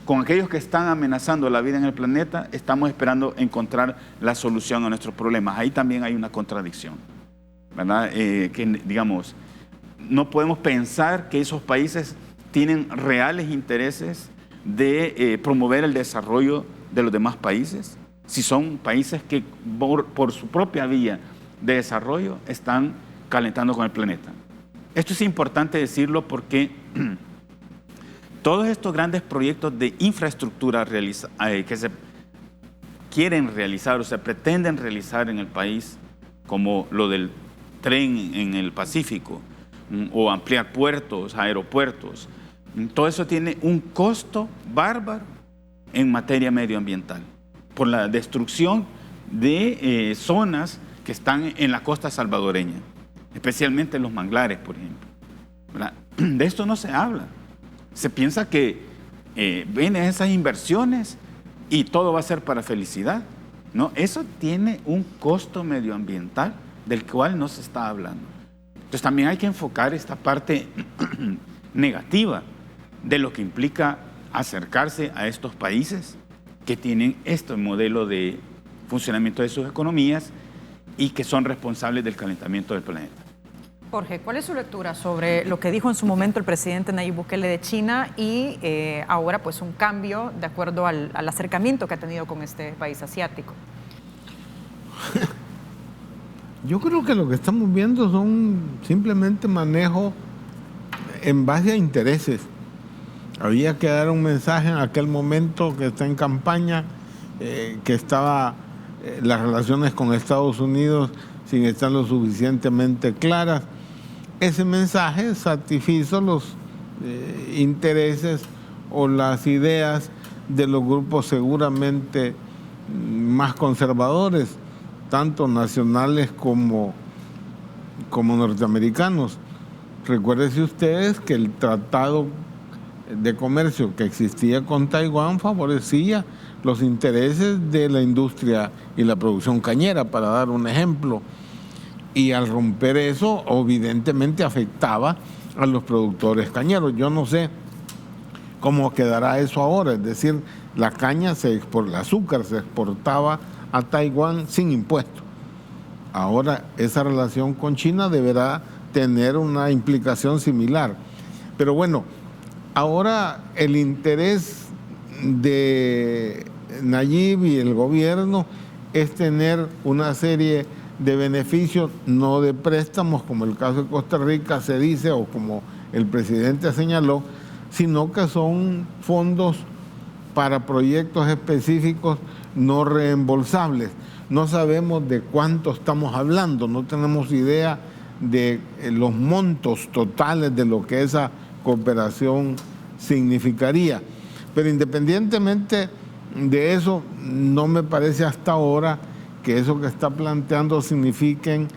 con aquellos que están amenazando la vida en el planeta, estamos esperando encontrar la solución a nuestros problemas. Ahí también hay una contradicción, ¿verdad? Que, digamos, no podemos pensar que esos países tienen reales intereses de promover el desarrollo de los demás países, si son países que por su propia vía de desarrollo están calentando con el planeta. Esto es importante decirlo porque todos estos grandes proyectos de infraestructura que se quieren realizar o se pretenden realizar en el país, como lo del tren en el Pacífico, o ampliar puertos, aeropuertos, todo eso tiene un costo bárbaro en materia medioambiental, por la destrucción de zonas que están en la costa salvadoreña, especialmente los manglares, por ejemplo, ¿verdad? De esto no se habla. Se piensa que vienen esas inversiones y todo va a ser para felicidad. No, eso tiene un costo medioambiental del cual no se está hablando. Entonces también hay que enfocar esta parte negativa de lo que implica acercarse a estos países que tienen este modelo de funcionamiento de sus economías y que son responsables del calentamiento del planeta. Jorge, ¿cuál es su lectura sobre lo que dijo en su momento el presidente Nayib Bukele de China y ahora pues un cambio de acuerdo al acercamiento que ha tenido con este país asiático? Yo creo que lo que estamos viendo son simplemente manejo en base a intereses. Había que dar un mensaje en aquel momento que está en campaña, que estaba las relaciones con Estados Unidos sin estar lo suficientemente claras. Ese mensaje satisfizo los intereses o las ideas de los grupos seguramente más conservadores, tanto nacionales como norteamericanos. Recuérdense ustedes que el tratado de comercio que existía con Taiwán favorecía los intereses de la industria y la producción cañera, para dar un ejemplo. Y al romper eso, evidentemente afectaba a los productores cañeros. Yo no sé cómo quedará eso ahora, es decir, la caña, el azúcar se exportaba a Taiwán sin impuesto. Ahora esa relación con China deberá tener una implicación similar. Pero bueno, ahora el interés de Nayib y el gobierno es tener una serie de beneficios, no de préstamos, como el caso de Costa Rica se dice, o como el presidente señaló, sino que son fondos para proyectos específicos no reembolsables. No sabemos de cuánto estamos hablando, no tenemos idea de los montos totales de lo que esa cooperación significaría. Pero independientemente de eso, no me parece hasta ahora que eso que está planteando signifiquen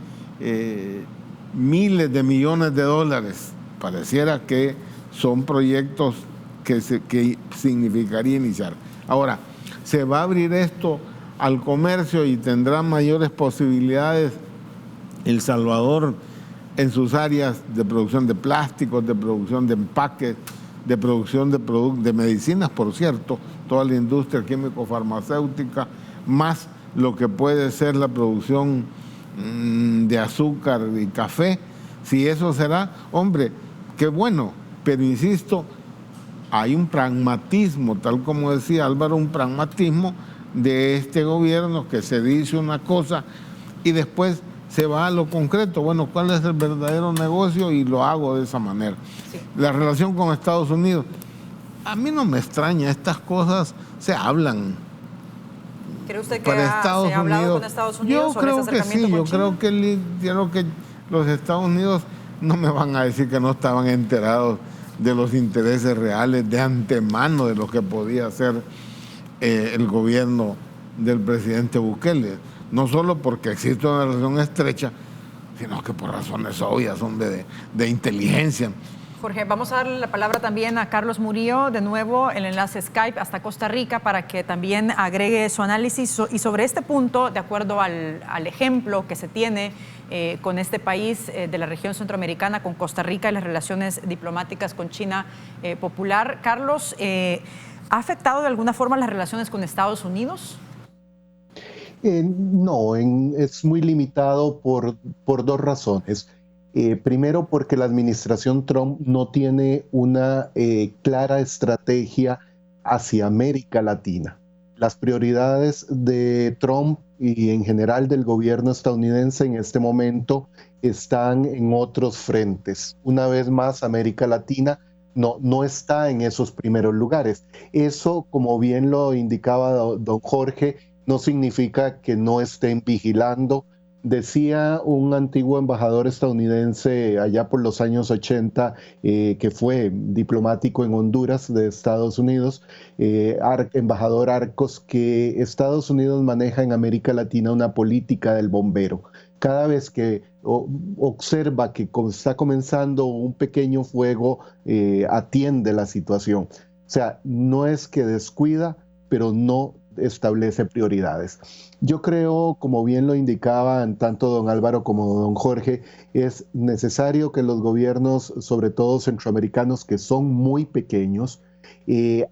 miles de millones de dólares. Pareciera que son proyectos que significaría iniciar. Ahora, ¿se va a abrir esto al comercio y tendrá mayores posibilidades El Salvador en sus áreas de producción de plásticos, de producción de empaques, de producción de medicinas, por cierto, toda la industria químico-farmacéutica, más lo que puede ser la producción de azúcar y café? Si eso será, hombre, qué bueno, pero insisto, hay un pragmatismo, tal como decía Álvaro, un pragmatismo de este gobierno que se dice una cosa y después se va a lo concreto. Bueno, ¿cuál es el verdadero negocio? Y lo hago de esa manera. Sí. La relación con Estados Unidos, a mí no me extraña, estas cosas se hablan. ¿Cree usted que se ha hablado con Estados Unidos sobre ese acercamiento con China? Yo creo que los Estados Unidos no me van a decir que no estaban enterados de los intereses reales de antemano de lo que podía hacer el gobierno del presidente Bukele. No solo porque existe una relación estrecha, sino que por razones obvias, son de inteligencia. Jorge, vamos a darle la palabra también a Carlos Murillo, de nuevo el enlace Skype hasta Costa Rica, para que también agregue su análisis. Y sobre este punto, de acuerdo al ejemplo que se tiene con este país de la región centroamericana, con Costa Rica y las relaciones diplomáticas con China popular, Carlos, ¿ha afectado de alguna forma las relaciones con Estados Unidos? No, es muy limitado por dos razones. Primero, porque la administración Trump no tiene una clara estrategia hacia América Latina. Las prioridades de Trump y en general del gobierno estadounidense en este momento están en otros frentes. Una vez más, América Latina no está en esos primeros lugares. Eso, como bien lo indicaba don Jorge, no significa que no estén vigilando. Decía un antiguo embajador estadounidense allá por los años 80, que fue diplomático en Honduras de Estados Unidos, embajador Arcos, que Estados Unidos maneja en América Latina una política del bombero. Cada vez que observa que está comenzando un pequeño fuego, atiende la situación. O sea, no es que descuida, pero no establece prioridades. Yo creo, como bien lo indicaban tanto don Álvaro como don Jorge, es necesario que los gobiernos, sobre todo centroamericanos, que son muy pequeños,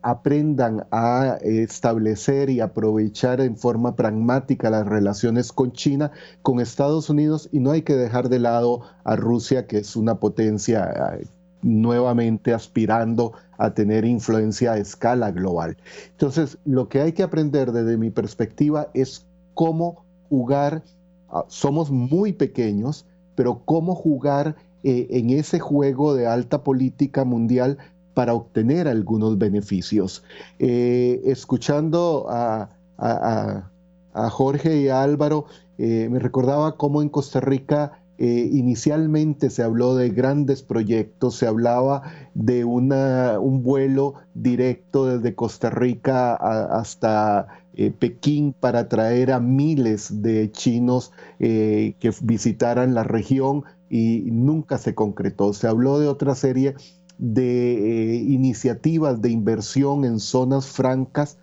aprendan a establecer y aprovechar en forma pragmática las relaciones con China, con Estados Unidos, y no hay que dejar de lado a Rusia, que es una potencia nuevamente aspirando a tener influencia a escala global. Entonces, lo que hay que aprender desde mi perspectiva es cómo jugar. Somos muy pequeños, pero cómo jugar en ese juego de alta política mundial para obtener algunos beneficios. Escuchando a Jorge y a Álvaro, me recordaba cómo en Costa Rica inicialmente se habló de grandes proyectos, se hablaba de un vuelo directo desde Costa Rica hasta Pekín para traer a miles de chinos que visitaran la región, y nunca se concretó. Se habló de otra serie de iniciativas de inversión en zonas francas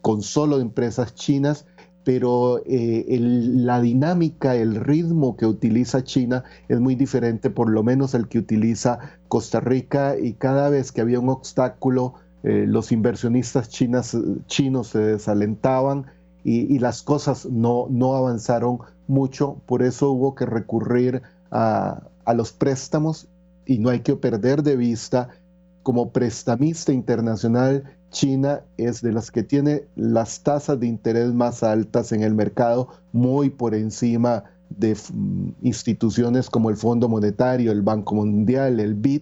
con solo empresas chinas, pero la dinámica, el ritmo que utiliza China es muy diferente, por lo menos el que utiliza Costa Rica, y cada vez que había un obstáculo, los inversionistas chinos se desalentaban y las cosas no avanzaron mucho. Por eso hubo que recurrir a los préstamos, y no hay que perder de vista, como prestamista internacional, China es de las que tiene las tasas de interés más altas en el mercado, muy por encima de instituciones como el Fondo Monetario, el Banco Mundial, el BID.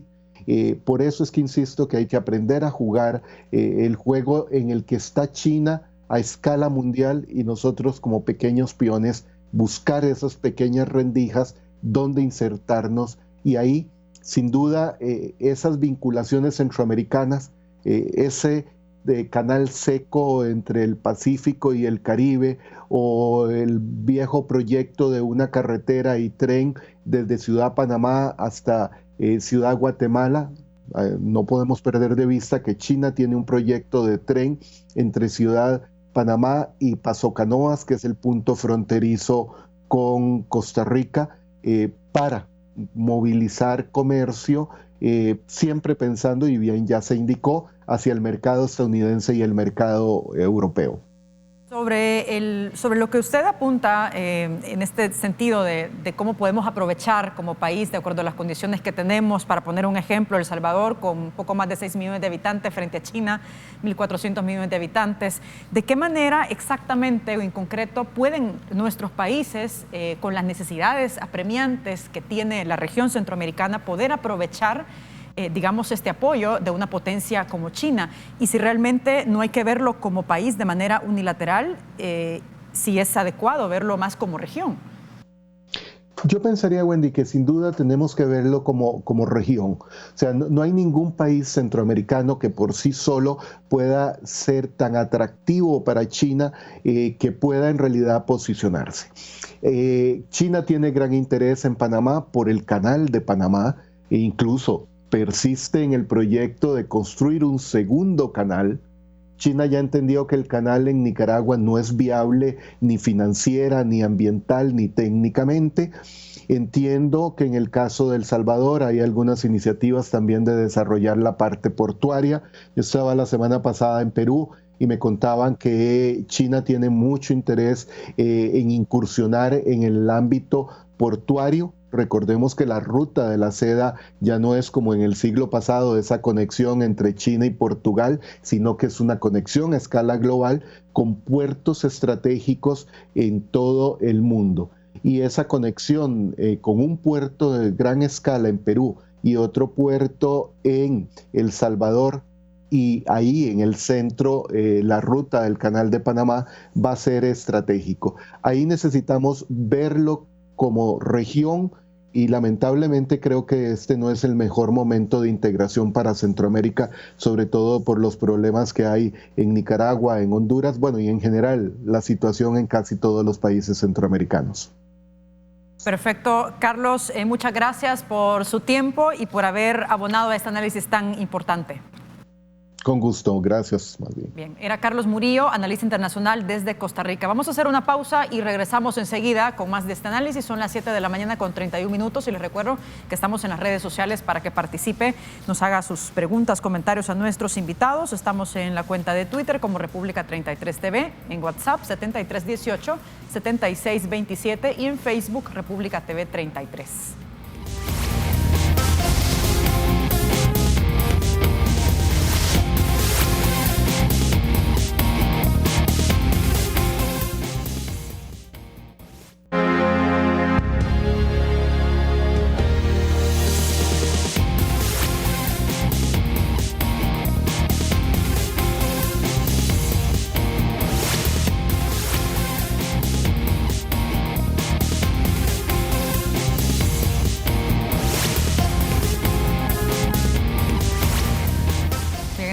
Por eso es que insisto que hay que aprender a jugar el juego en el que está China a escala mundial, y nosotros como pequeños peones buscar esas pequeñas rendijas donde insertarnos, y ahí sin duda esas vinculaciones centroamericanas, ese canal seco entre el Pacífico y el Caribe, o el viejo proyecto de una carretera y tren desde Ciudad Panamá hasta Ciudad Guatemala. No podemos perder de vista que China tiene un proyecto de tren entre Ciudad Panamá y Paso Canoas, que es el punto fronterizo con Costa Rica, para movilizar comercio, siempre pensando, y bien ya se indicó, hacia el mercado estadounidense y el mercado europeo. Sobre lo que usted apunta en este sentido de cómo podemos aprovechar como país, de acuerdo a las condiciones que tenemos, para poner un ejemplo, El Salvador con poco más de 6 millones de habitantes frente a China, 1.400 millones de habitantes, ¿de qué manera exactamente o en concreto pueden nuestros países, con las necesidades apremiantes que tiene la región centroamericana, poder aprovechar digamos, este apoyo de una potencia como China? Y si realmente no hay que verlo como país de manera unilateral, si es adecuado verlo más como región. Yo pensaría, Wendy, que sin duda tenemos que verlo como región. O sea, no hay ningún país centroamericano que por sí solo pueda ser tan atractivo para China que pueda en realidad posicionarse. China tiene gran interés en Panamá por el canal de Panamá, e incluso persiste en el proyecto de construir un segundo canal. China ya entendió que el canal en Nicaragua no es viable ni financiera, ni ambiental, ni técnicamente. Entiendo que en el caso de El Salvador hay algunas iniciativas también de desarrollar la parte portuaria. Yo estaba la semana pasada en Perú y me contaban que China tiene mucho interés en incursionar en el ámbito portuario. Recordemos que la ruta de la seda ya no es como en el siglo pasado, esa conexión entre China y Portugal, sino que es una conexión a escala global con puertos estratégicos en todo el mundo. Y esa conexión con un puerto de gran escala en Perú y otro puerto en El Salvador, y ahí en el centro la ruta del Canal de Panamá va a ser estratégico. Ahí necesitamos verlo como región, y lamentablemente creo que este no es el mejor momento de integración para Centroamérica, sobre todo por los problemas que hay en Nicaragua, en Honduras, bueno, y en general la situación en casi todos los países centroamericanos. Perfecto. Carlos, muchas gracias por su tiempo y por haber abonado a este análisis tan importante. Con gusto, gracias. Más bien. Bien, era Carlos Murillo, analista internacional desde Costa Rica. Vamos a hacer una pausa y regresamos enseguida con más de este análisis. Son las 7 de la mañana con 31 minutos y les recuerdo que estamos en las redes sociales para que participe, nos haga sus preguntas, comentarios a nuestros invitados. Estamos en la cuenta de Twitter como República 33 TV, en WhatsApp 7318-7627 y en Facebook República TV 33.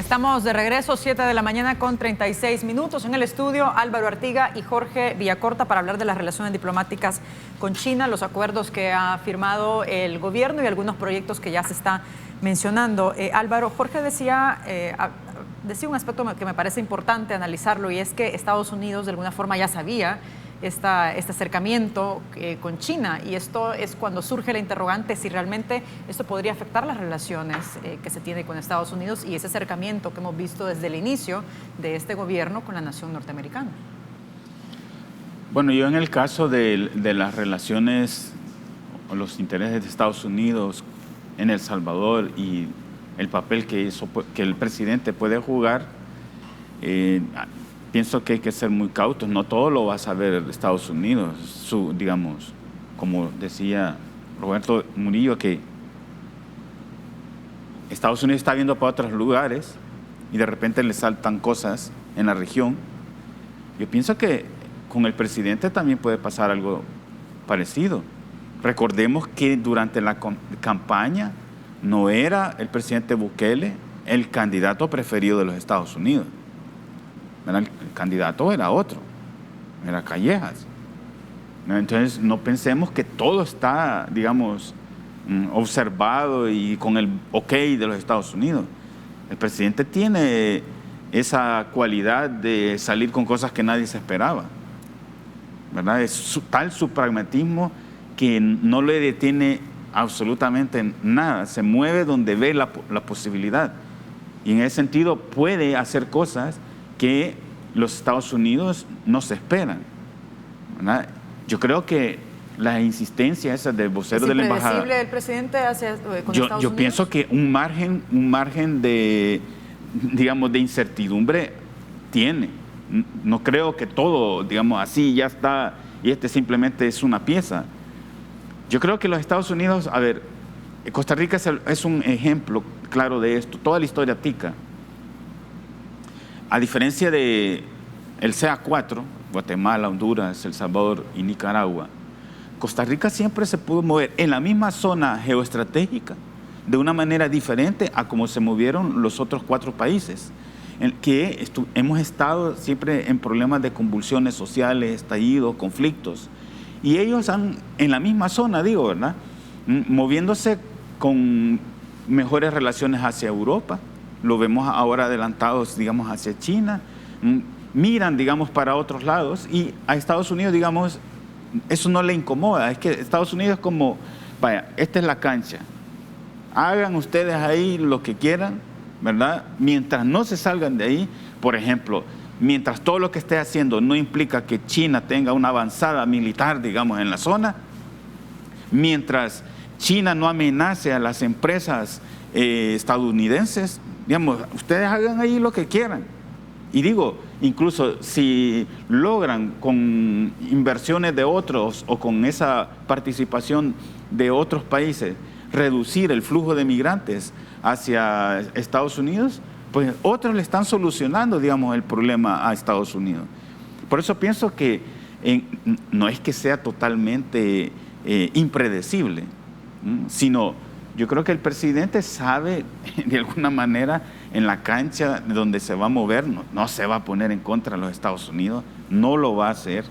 Estamos de regreso, 7 de la mañana con 36 minutos. En el estudio, Álvaro Artiga y Jorge Villacorta para hablar de las relaciones diplomáticas con China, los acuerdos que ha firmado el gobierno y algunos proyectos que ya se está mencionando. Álvaro, Jorge decía un aspecto que me parece importante analizarlo, y es que Estados Unidos de alguna forma ya sabía este acercamiento con China, y esto es cuando surge la interrogante si realmente esto podría afectar las relaciones que se tiene con Estados Unidos y ese acercamiento que hemos visto desde el inicio de este gobierno con la nación norteamericana. Bueno, yo en el caso de las relaciones o los intereses de Estados Unidos en El Salvador y el papel que el presidente puede jugar, pienso que hay que ser muy cautos. No todo lo va a saber Estados Unidos. Digamos, como decía Roberto Murillo, que Estados Unidos está viendo para otros lugares y de repente le saltan cosas en la región. Yo pienso que con el presidente también puede pasar algo parecido. Recordemos que durante la campaña no era el presidente Bukele el candidato preferido de los Estados Unidos. El candidato era otro, era Callejas. Entonces no pensemos que todo está, digamos, observado y con el ok de los Estados Unidos. El presidente tiene esa cualidad de salir con cosas que nadie se esperaba, ¿verdad? Es tal su pragmatismo que no le detiene absolutamente nada, se mueve donde ve la posibilidad, y en ese sentido puede hacer cosas que los Estados Unidos no se esperan, ¿verdad? Yo creo que la insistencia esa del vocero de la embajada... ¿Es impredecible el presidente con Estados Unidos? Yo pienso que un margen de, digamos, de incertidumbre tiene. No creo que todo, digamos, así ya está y simplemente es una pieza. Yo creo que los Estados Unidos, a ver, Costa Rica es un ejemplo claro de esto, toda la historia tica. A diferencia de el CA4, Guatemala, Honduras, El Salvador y Nicaragua, Costa Rica siempre se pudo mover en la misma zona geoestratégica de una manera diferente a como se movieron los otros 4 países, en que hemos estado siempre en problemas de convulsiones sociales, estallidos, conflictos, y ellos han, en la misma zona, digo, ¿verdad?, moviéndose con mejores relaciones hacia Europa. Lo vemos ahora adelantados, digamos, hacia China, miran, digamos, para otros lados, y a Estados Unidos, digamos, eso no le incomoda. Es que Estados Unidos es como, vaya, esta es la cancha, hagan ustedes ahí lo que quieran, ¿verdad? Mientras no se salgan de ahí, por ejemplo, mientras todo lo que esté haciendo no implica que China tenga una avanzada militar, digamos, en la zona, mientras China no amenace a las empresas estadounidenses, digamos, ustedes hagan ahí lo que quieran. Y digo, incluso si logran con inversiones de otros o con esa participación de otros países reducir el flujo de migrantes hacia Estados Unidos, pues otros le están solucionando, digamos, el problema a Estados Unidos. Por eso pienso que no es que sea totalmente impredecible, sino yo creo que el presidente sabe de alguna manera en la cancha donde se va a mover, no se va a poner en contra de los Estados Unidos, no lo va a hacer,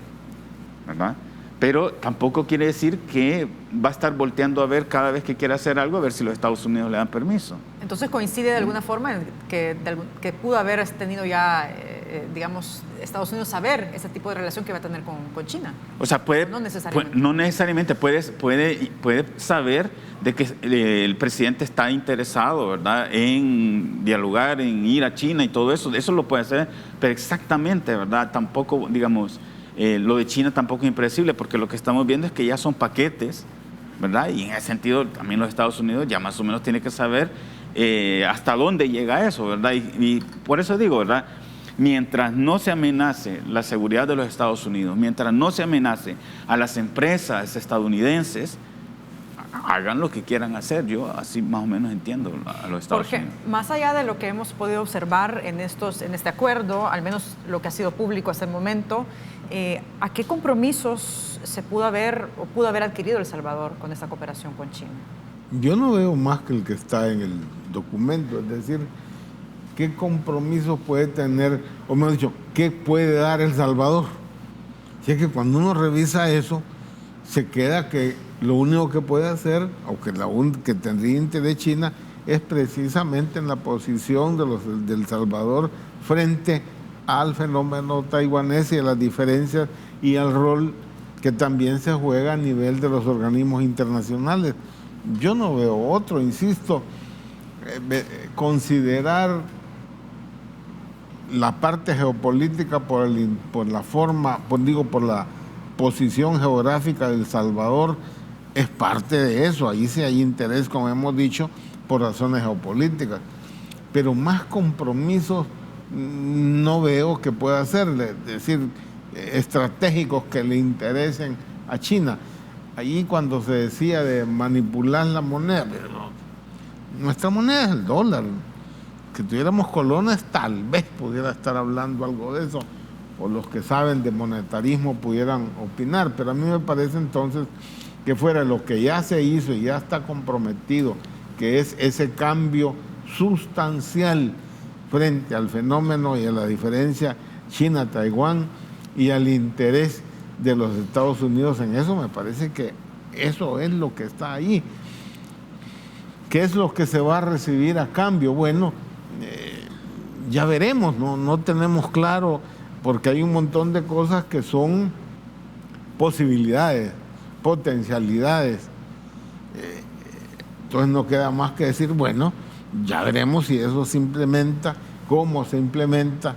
¿verdad? Pero tampoco quiere decir que va a estar volteando a ver cada vez que quiera hacer algo, a ver si los Estados Unidos le dan permiso. Entonces coincide de alguna forma en que pudo haber tenido ya, digamos, Estados Unidos saber ese tipo de relación que va a tener con China. O sea, no necesariamente puede saber de que el presidente está interesado, ¿verdad?, en dialogar, en ir a China y todo eso. Eso lo puede hacer, pero exactamente, ¿verdad? Tampoco, digamos, lo de China tampoco es impredecible, porque lo que estamos viendo es que ya son paquetes, ¿verdad? Y en ese sentido también los Estados Unidos ya más o menos tienen que saber hasta dónde llega eso, ¿verdad? Y por eso digo, ¿verdad?, mientras no se amenace la seguridad de los Estados Unidos, mientras no se amenace a las empresas estadounidenses, hagan lo que quieran hacer. Yo así más o menos entiendo a los Estados Unidos. Porque más allá de lo que hemos podido observar en este acuerdo, al menos lo que ha sido público hasta el momento, ¿a qué compromisos se pudo haber adquirido El Salvador con esta cooperación con China? Yo no veo más que el que está en el documento, es decir, ¿qué compromiso puede tener, o mejor dicho, qué puede dar El Salvador? Si es que cuando uno revisa eso, se queda que lo único que puede hacer, o que tendría interés China, es precisamente en la posición de El Salvador frente al fenómeno taiwanés y a las diferencias y al rol que también se juega a nivel de los organismos internacionales. Yo no veo otro, insisto, considerar la parte geopolítica por la posición geográfica de El Salvador es parte de eso. Ahí sí hay interés, como hemos dicho, por razones geopolíticas. Pero más compromisos no veo que pueda hacer, es decir, estratégicos que le interesen a China. Allí cuando se decía de manipular la moneda, pero nuestra moneda es el dólar. Que tuviéramos colones, tal vez pudiera estar hablando algo de eso, o los que saben de monetarismo pudieran opinar, pero a mí me parece entonces que fuera lo que ya se hizo y ya está comprometido, que es ese cambio sustancial frente al fenómeno y a la diferencia China-Taiwán y al interés de los Estados Unidos en eso, me parece que eso es lo que está ahí. ¿Qué es lo que se va a recibir a cambio? Bueno, ya veremos, no tenemos claro, porque hay un montón de cosas que son posibilidades, potencialidades. Entonces no queda más que decir, bueno, ya veremos si eso se implementa, cómo se implementa.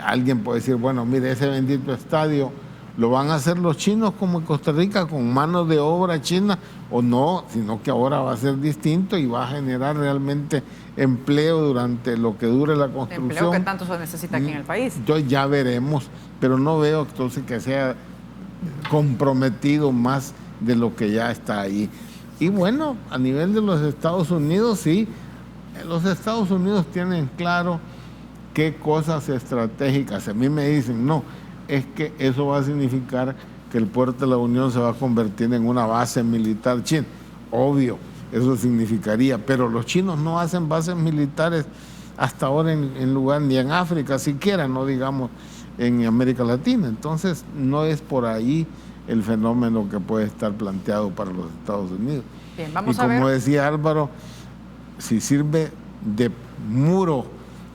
Alguien puede decir, bueno, mire, ese bendito estadio lo van a hacer los chinos como en Costa Rica, con mano de obra china, o no, sino que ahora va a ser distinto y va a generar realmente empleo durante lo que dure la construcción. Empleo que tanto se necesita aquí en el país. Entonces ya veremos, pero no veo entonces que sea comprometido más de lo que ya está ahí. Y bueno, a nivel de los Estados Unidos, sí, los Estados Unidos tienen claro qué cosas estratégicas. A mí me dicen, no, es que eso va a significar que el puerto de la Unión se va a convertir en una base militar china. Obvio, eso significaría, pero los chinos no hacen bases militares hasta ahora en lugar ni en África siquiera, no digamos en América Latina. Entonces no es por ahí el fenómeno que puede estar planteado para los Estados Unidos. Bien, vamos y como a ver. decía Álvaro, si sirve de muro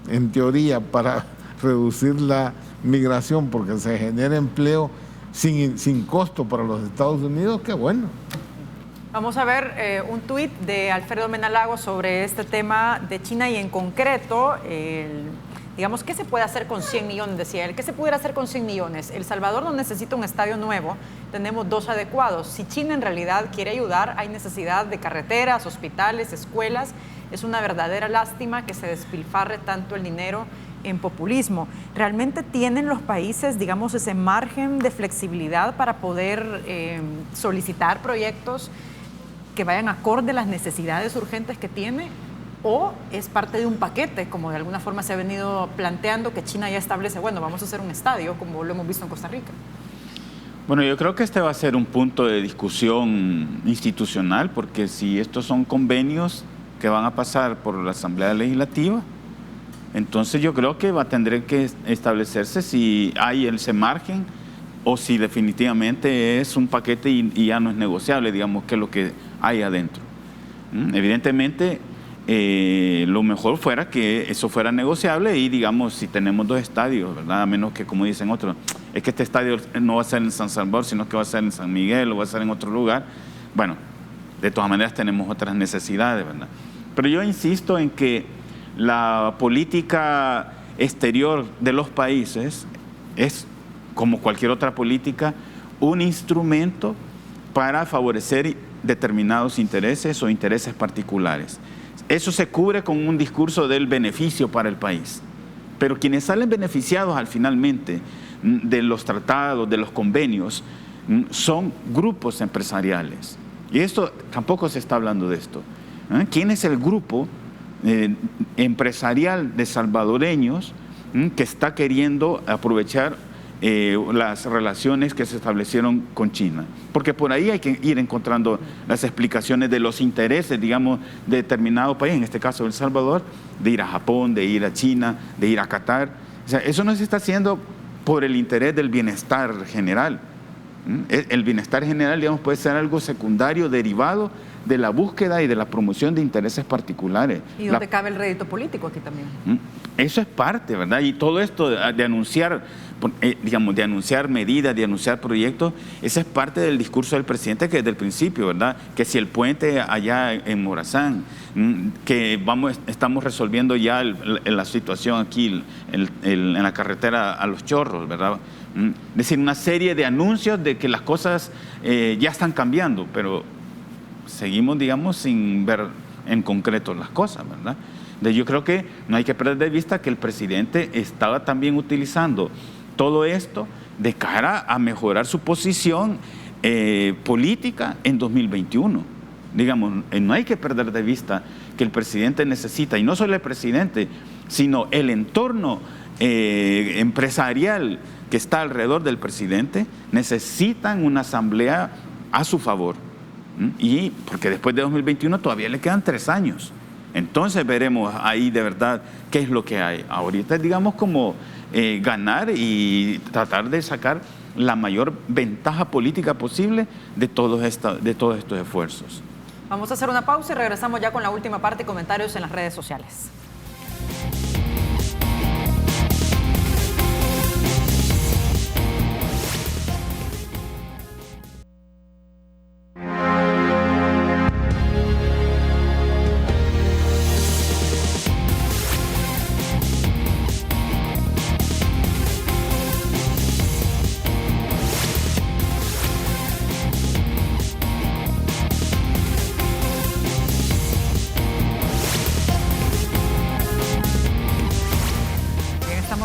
en teoría para reducir la migración porque se genera empleo sin costo para los Estados Unidos, qué bueno. Vamos a ver un tuit de Alfredo Menalago sobre este tema de China y en concreto, digamos, ¿qué se puede hacer con 100 millones? Decía él, ¿qué se pudiera hacer con 100 millones? El Salvador no necesita un estadio nuevo, tenemos 2 adecuados. Si China en realidad quiere ayudar, hay necesidad de carreteras, hospitales, escuelas. Es una verdadera lástima que se despilfarre tanto el dinero en populismo. ¿Realmente tienen los países, digamos, ese margen de flexibilidad para poder solicitar proyectos que vayan acorde a las necesidades urgentes que tiene? ¿O es parte de un paquete, como de alguna forma se ha venido planteando, que China ya establece, bueno, vamos a hacer un estadio, como lo hemos visto en Costa Rica? Bueno, yo creo que este va a ser un punto de discusión institucional, porque si estos son convenios que van a pasar por la Asamblea Legislativa, entonces yo creo que tendrá que establecerse si hay ese margen o si definitivamente es un paquete y ya no es negociable, digamos, que es lo que hay adentro. Evidentemente, lo mejor fuera que eso fuera negociable y, digamos, si tenemos 2 estadios, ¿verdad? A menos que, como dicen otros, es que este estadio no va a ser en San Salvador, sino que va a ser en San Miguel o va a ser en otro lugar. Bueno, de todas maneras tenemos otras necesidades, ¿verdad? Pero yo insisto en que la política exterior de los países es, como cualquier otra política, un instrumento para favorecer determinados intereses o intereses particulares. Eso se cubre con un discurso del beneficio para el país. Pero quienes salen beneficiados finalmente de los tratados, de los convenios, son grupos empresariales. Y esto tampoco se está hablando de esto. ¿Quién es el grupo empresarial de salvadoreños que está queriendo aprovechar las relaciones que se establecieron con China. Porque por ahí hay que ir encontrando las explicaciones de los intereses, digamos, de determinado país, en este caso El Salvador, de ir a Japón, de ir a China, de ir a Qatar. O sea, eso no se está haciendo por el interés del bienestar general. El bienestar general, digamos, puede ser algo secundario, derivado de la búsqueda y de la promoción de intereses particulares. ¿Y dónde cabe el rédito político aquí también? Eso es parte, ¿verdad? Y todo esto de anunciar, digamos, de anunciar medidas, de anunciar proyectos, esa es parte del discurso del presidente que desde el principio, ¿verdad? Que si el puente allá en Morazán, que estamos resolviendo ya la situación aquí en la carretera a Los Chorros, ¿verdad? Es decir, una serie de anuncios de que las cosas ya están cambiando, pero seguimos, digamos, sin ver en concreto las cosas, ¿verdad? Yo creo que no hay que perder de vista que el presidente estaba también utilizando todo esto de cara a mejorar su posición política en 2021. Digamos, no hay que perder de vista que el presidente necesita, y no solo el presidente, sino el entorno empresarial que está alrededor del presidente, necesitan una asamblea a su favor. Y porque después de 2021 todavía le quedan 3 años. Entonces veremos ahí de verdad qué es lo que hay. Ahorita, digamos, como ganar y tratar de sacar la mayor ventaja política posible de todos estos esfuerzos. Vamos a hacer una pausa y regresamos ya con la última parte y comentarios en las redes sociales.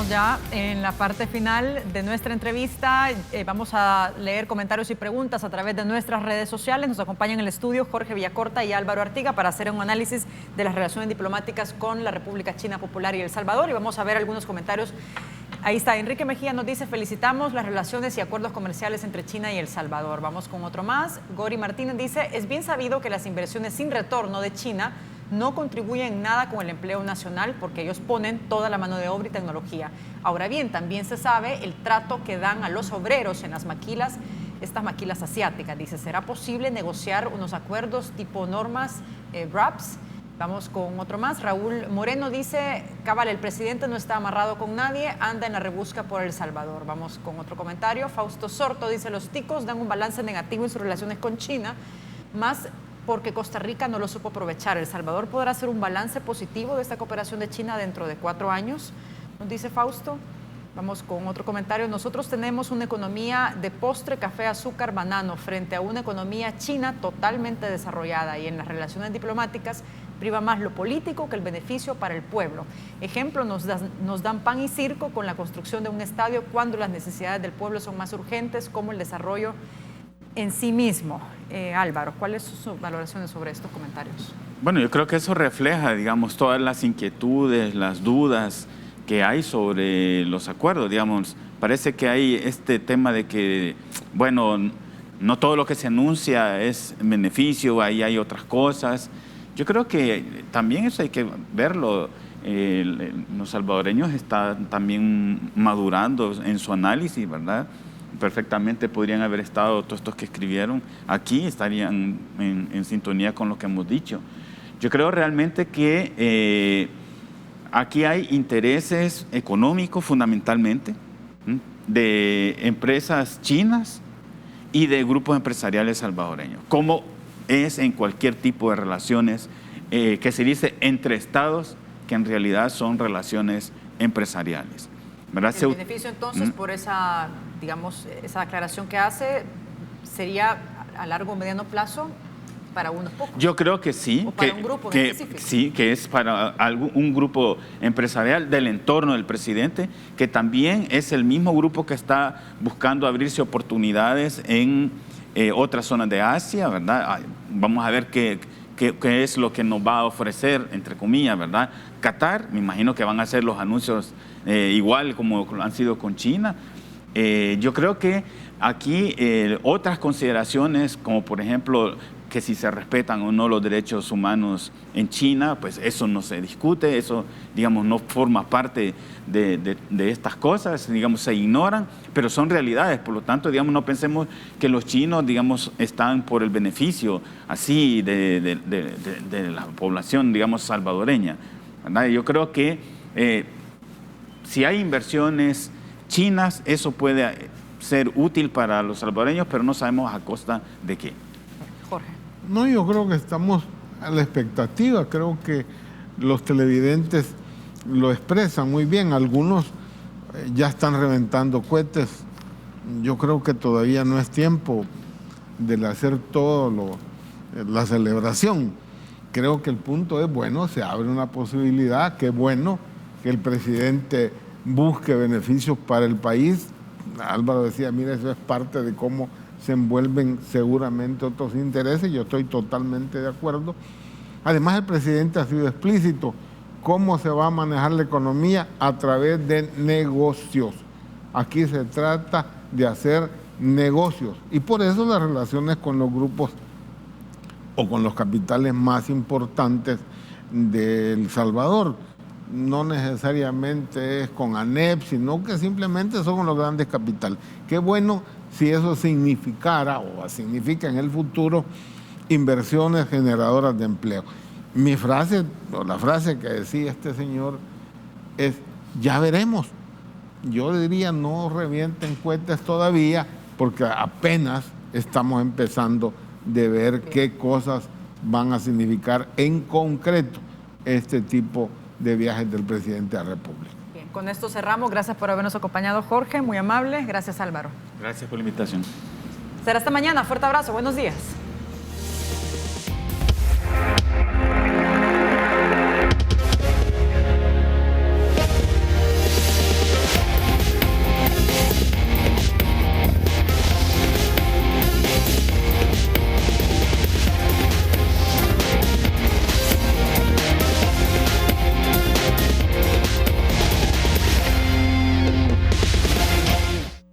Ya en la parte final de nuestra entrevista vamos a leer comentarios y preguntas a través de nuestras redes sociales. Nos acompañan en el estudio Jorge Villacorta y Álvaro Artiga para hacer un análisis de las relaciones diplomáticas con la República China Popular y El Salvador, y vamos a ver algunos comentarios. Ahí está, Enrique Mejía nos dice: felicitamos las relaciones y acuerdos comerciales entre China y El Salvador. Vamos con otro más. Gori Martínez dice: es bien sabido que las inversiones sin retorno de China no contribuyen en nada con el empleo nacional porque ellos ponen toda la mano de obra y tecnología. Ahora bien, también se sabe el trato que dan a los obreros en las maquilas, estas maquilas asiáticas. Dice: ¿será posible negociar unos acuerdos tipo normas, RAPs? Vamos con otro más. Raúl Moreno dice: cabal, el presidente no está amarrado con nadie, anda en la rebusca por El Salvador. Vamos con otro comentario. Fausto Sorto dice: los ticos dan un balance negativo en sus relaciones con China, más porque Costa Rica no lo supo aprovechar. ¿El Salvador podrá hacer un balance positivo de esta cooperación de China dentro de 4 años? Nos dice Fausto. Vamos con otro comentario. Nosotros tenemos una economía de postre, café, azúcar, banano, frente a una economía china totalmente desarrollada, y en las relaciones diplomáticas priva más lo político que el beneficio para el pueblo. Ejemplo, nos dan pan y circo con la construcción de un estadio cuando las necesidades del pueblo son más urgentes, como el desarrollo en sí mismo. Álvaro, ¿cuáles son sus valoraciones sobre estos comentarios? Bueno, yo creo que eso refleja, digamos, todas las inquietudes, las dudas que hay sobre los acuerdos. Digamos, parece que hay este tema de que, bueno, no todo lo que se anuncia es beneficio, ahí hay otras cosas. Yo creo que también eso hay que verlo. Los salvadoreños están también madurando en su análisis, ¿verdad? Perfectamente podrían haber estado todos estos que escribieron aquí, estarían en sintonía con lo que hemos dicho. Yo creo realmente que aquí hay intereses económicos fundamentalmente de empresas chinas y de grupos empresariales salvadoreños, como es en cualquier tipo de relaciones que se dice entre estados, que en realidad son relaciones empresariales, ¿verdad? El beneficio entonces por esa, digamos, esa aclaración que hace, ¿sería a largo o mediano plazo para unos pocos? Yo creo que sí. ¿O para un grupo en específico? Sí, que es para un grupo empresarial del entorno del presidente, que también es el mismo grupo que está buscando abrirse oportunidades en otras zonas de Asia, ¿verdad? Vamos a ver qué es lo que nos va a ofrecer, entre comillas, ¿verdad? Qatar, me imagino que van a hacer los anuncios igual como han sido con China. Yo creo que aquí otras consideraciones, como por ejemplo que si se respetan o no los derechos humanos en China, pues eso no se discute, eso, digamos, no forma parte de estas cosas, digamos, se ignoran, pero son realidades. Por lo tanto, digamos, no pensemos que los chinos, digamos, están por el beneficio así de la población, digamos, salvadoreña, ¿verdad? Yo creo que si hay inversiones chinas, eso puede ser útil para los salvadoreños, pero no sabemos a costa de qué. Jorge. No, yo creo que estamos a la expectativa. Creo que los televidentes lo expresan muy bien. Algunos ya están reventando cohetes. Yo creo que todavía no es tiempo de hacer todo la celebración. Creo que el punto es, bueno, se abre una posibilidad, qué bueno que el presidente busque beneficios para el país. Álvaro decía, mira, eso es parte de cómo se envuelven seguramente otros intereses. Yo estoy totalmente de acuerdo. Además, el presidente ha sido explícito. ¿Cómo se va a manejar la economía? A través de negocios. Aquí se trata de hacer negocios. Y por eso las relaciones con los grupos o con los capitales más importantes de El Salvador no necesariamente es con ANEP, sino que simplemente son con los grandes capitales. Qué bueno si eso significara o significa en el futuro inversiones generadoras de empleo. Mi frase, o la frase que decía este señor es, ya veremos. Yo diría, no revienten cohetes todavía, porque apenas estamos empezando de ver qué cosas van a significar en concreto este tipo de viajes del presidente de la República. Bien, con esto cerramos. Gracias por habernos acompañado, Jorge. Muy amable. Gracias, Álvaro. Gracias por la invitación. Será hasta mañana. Fuerte abrazo. Buenos días.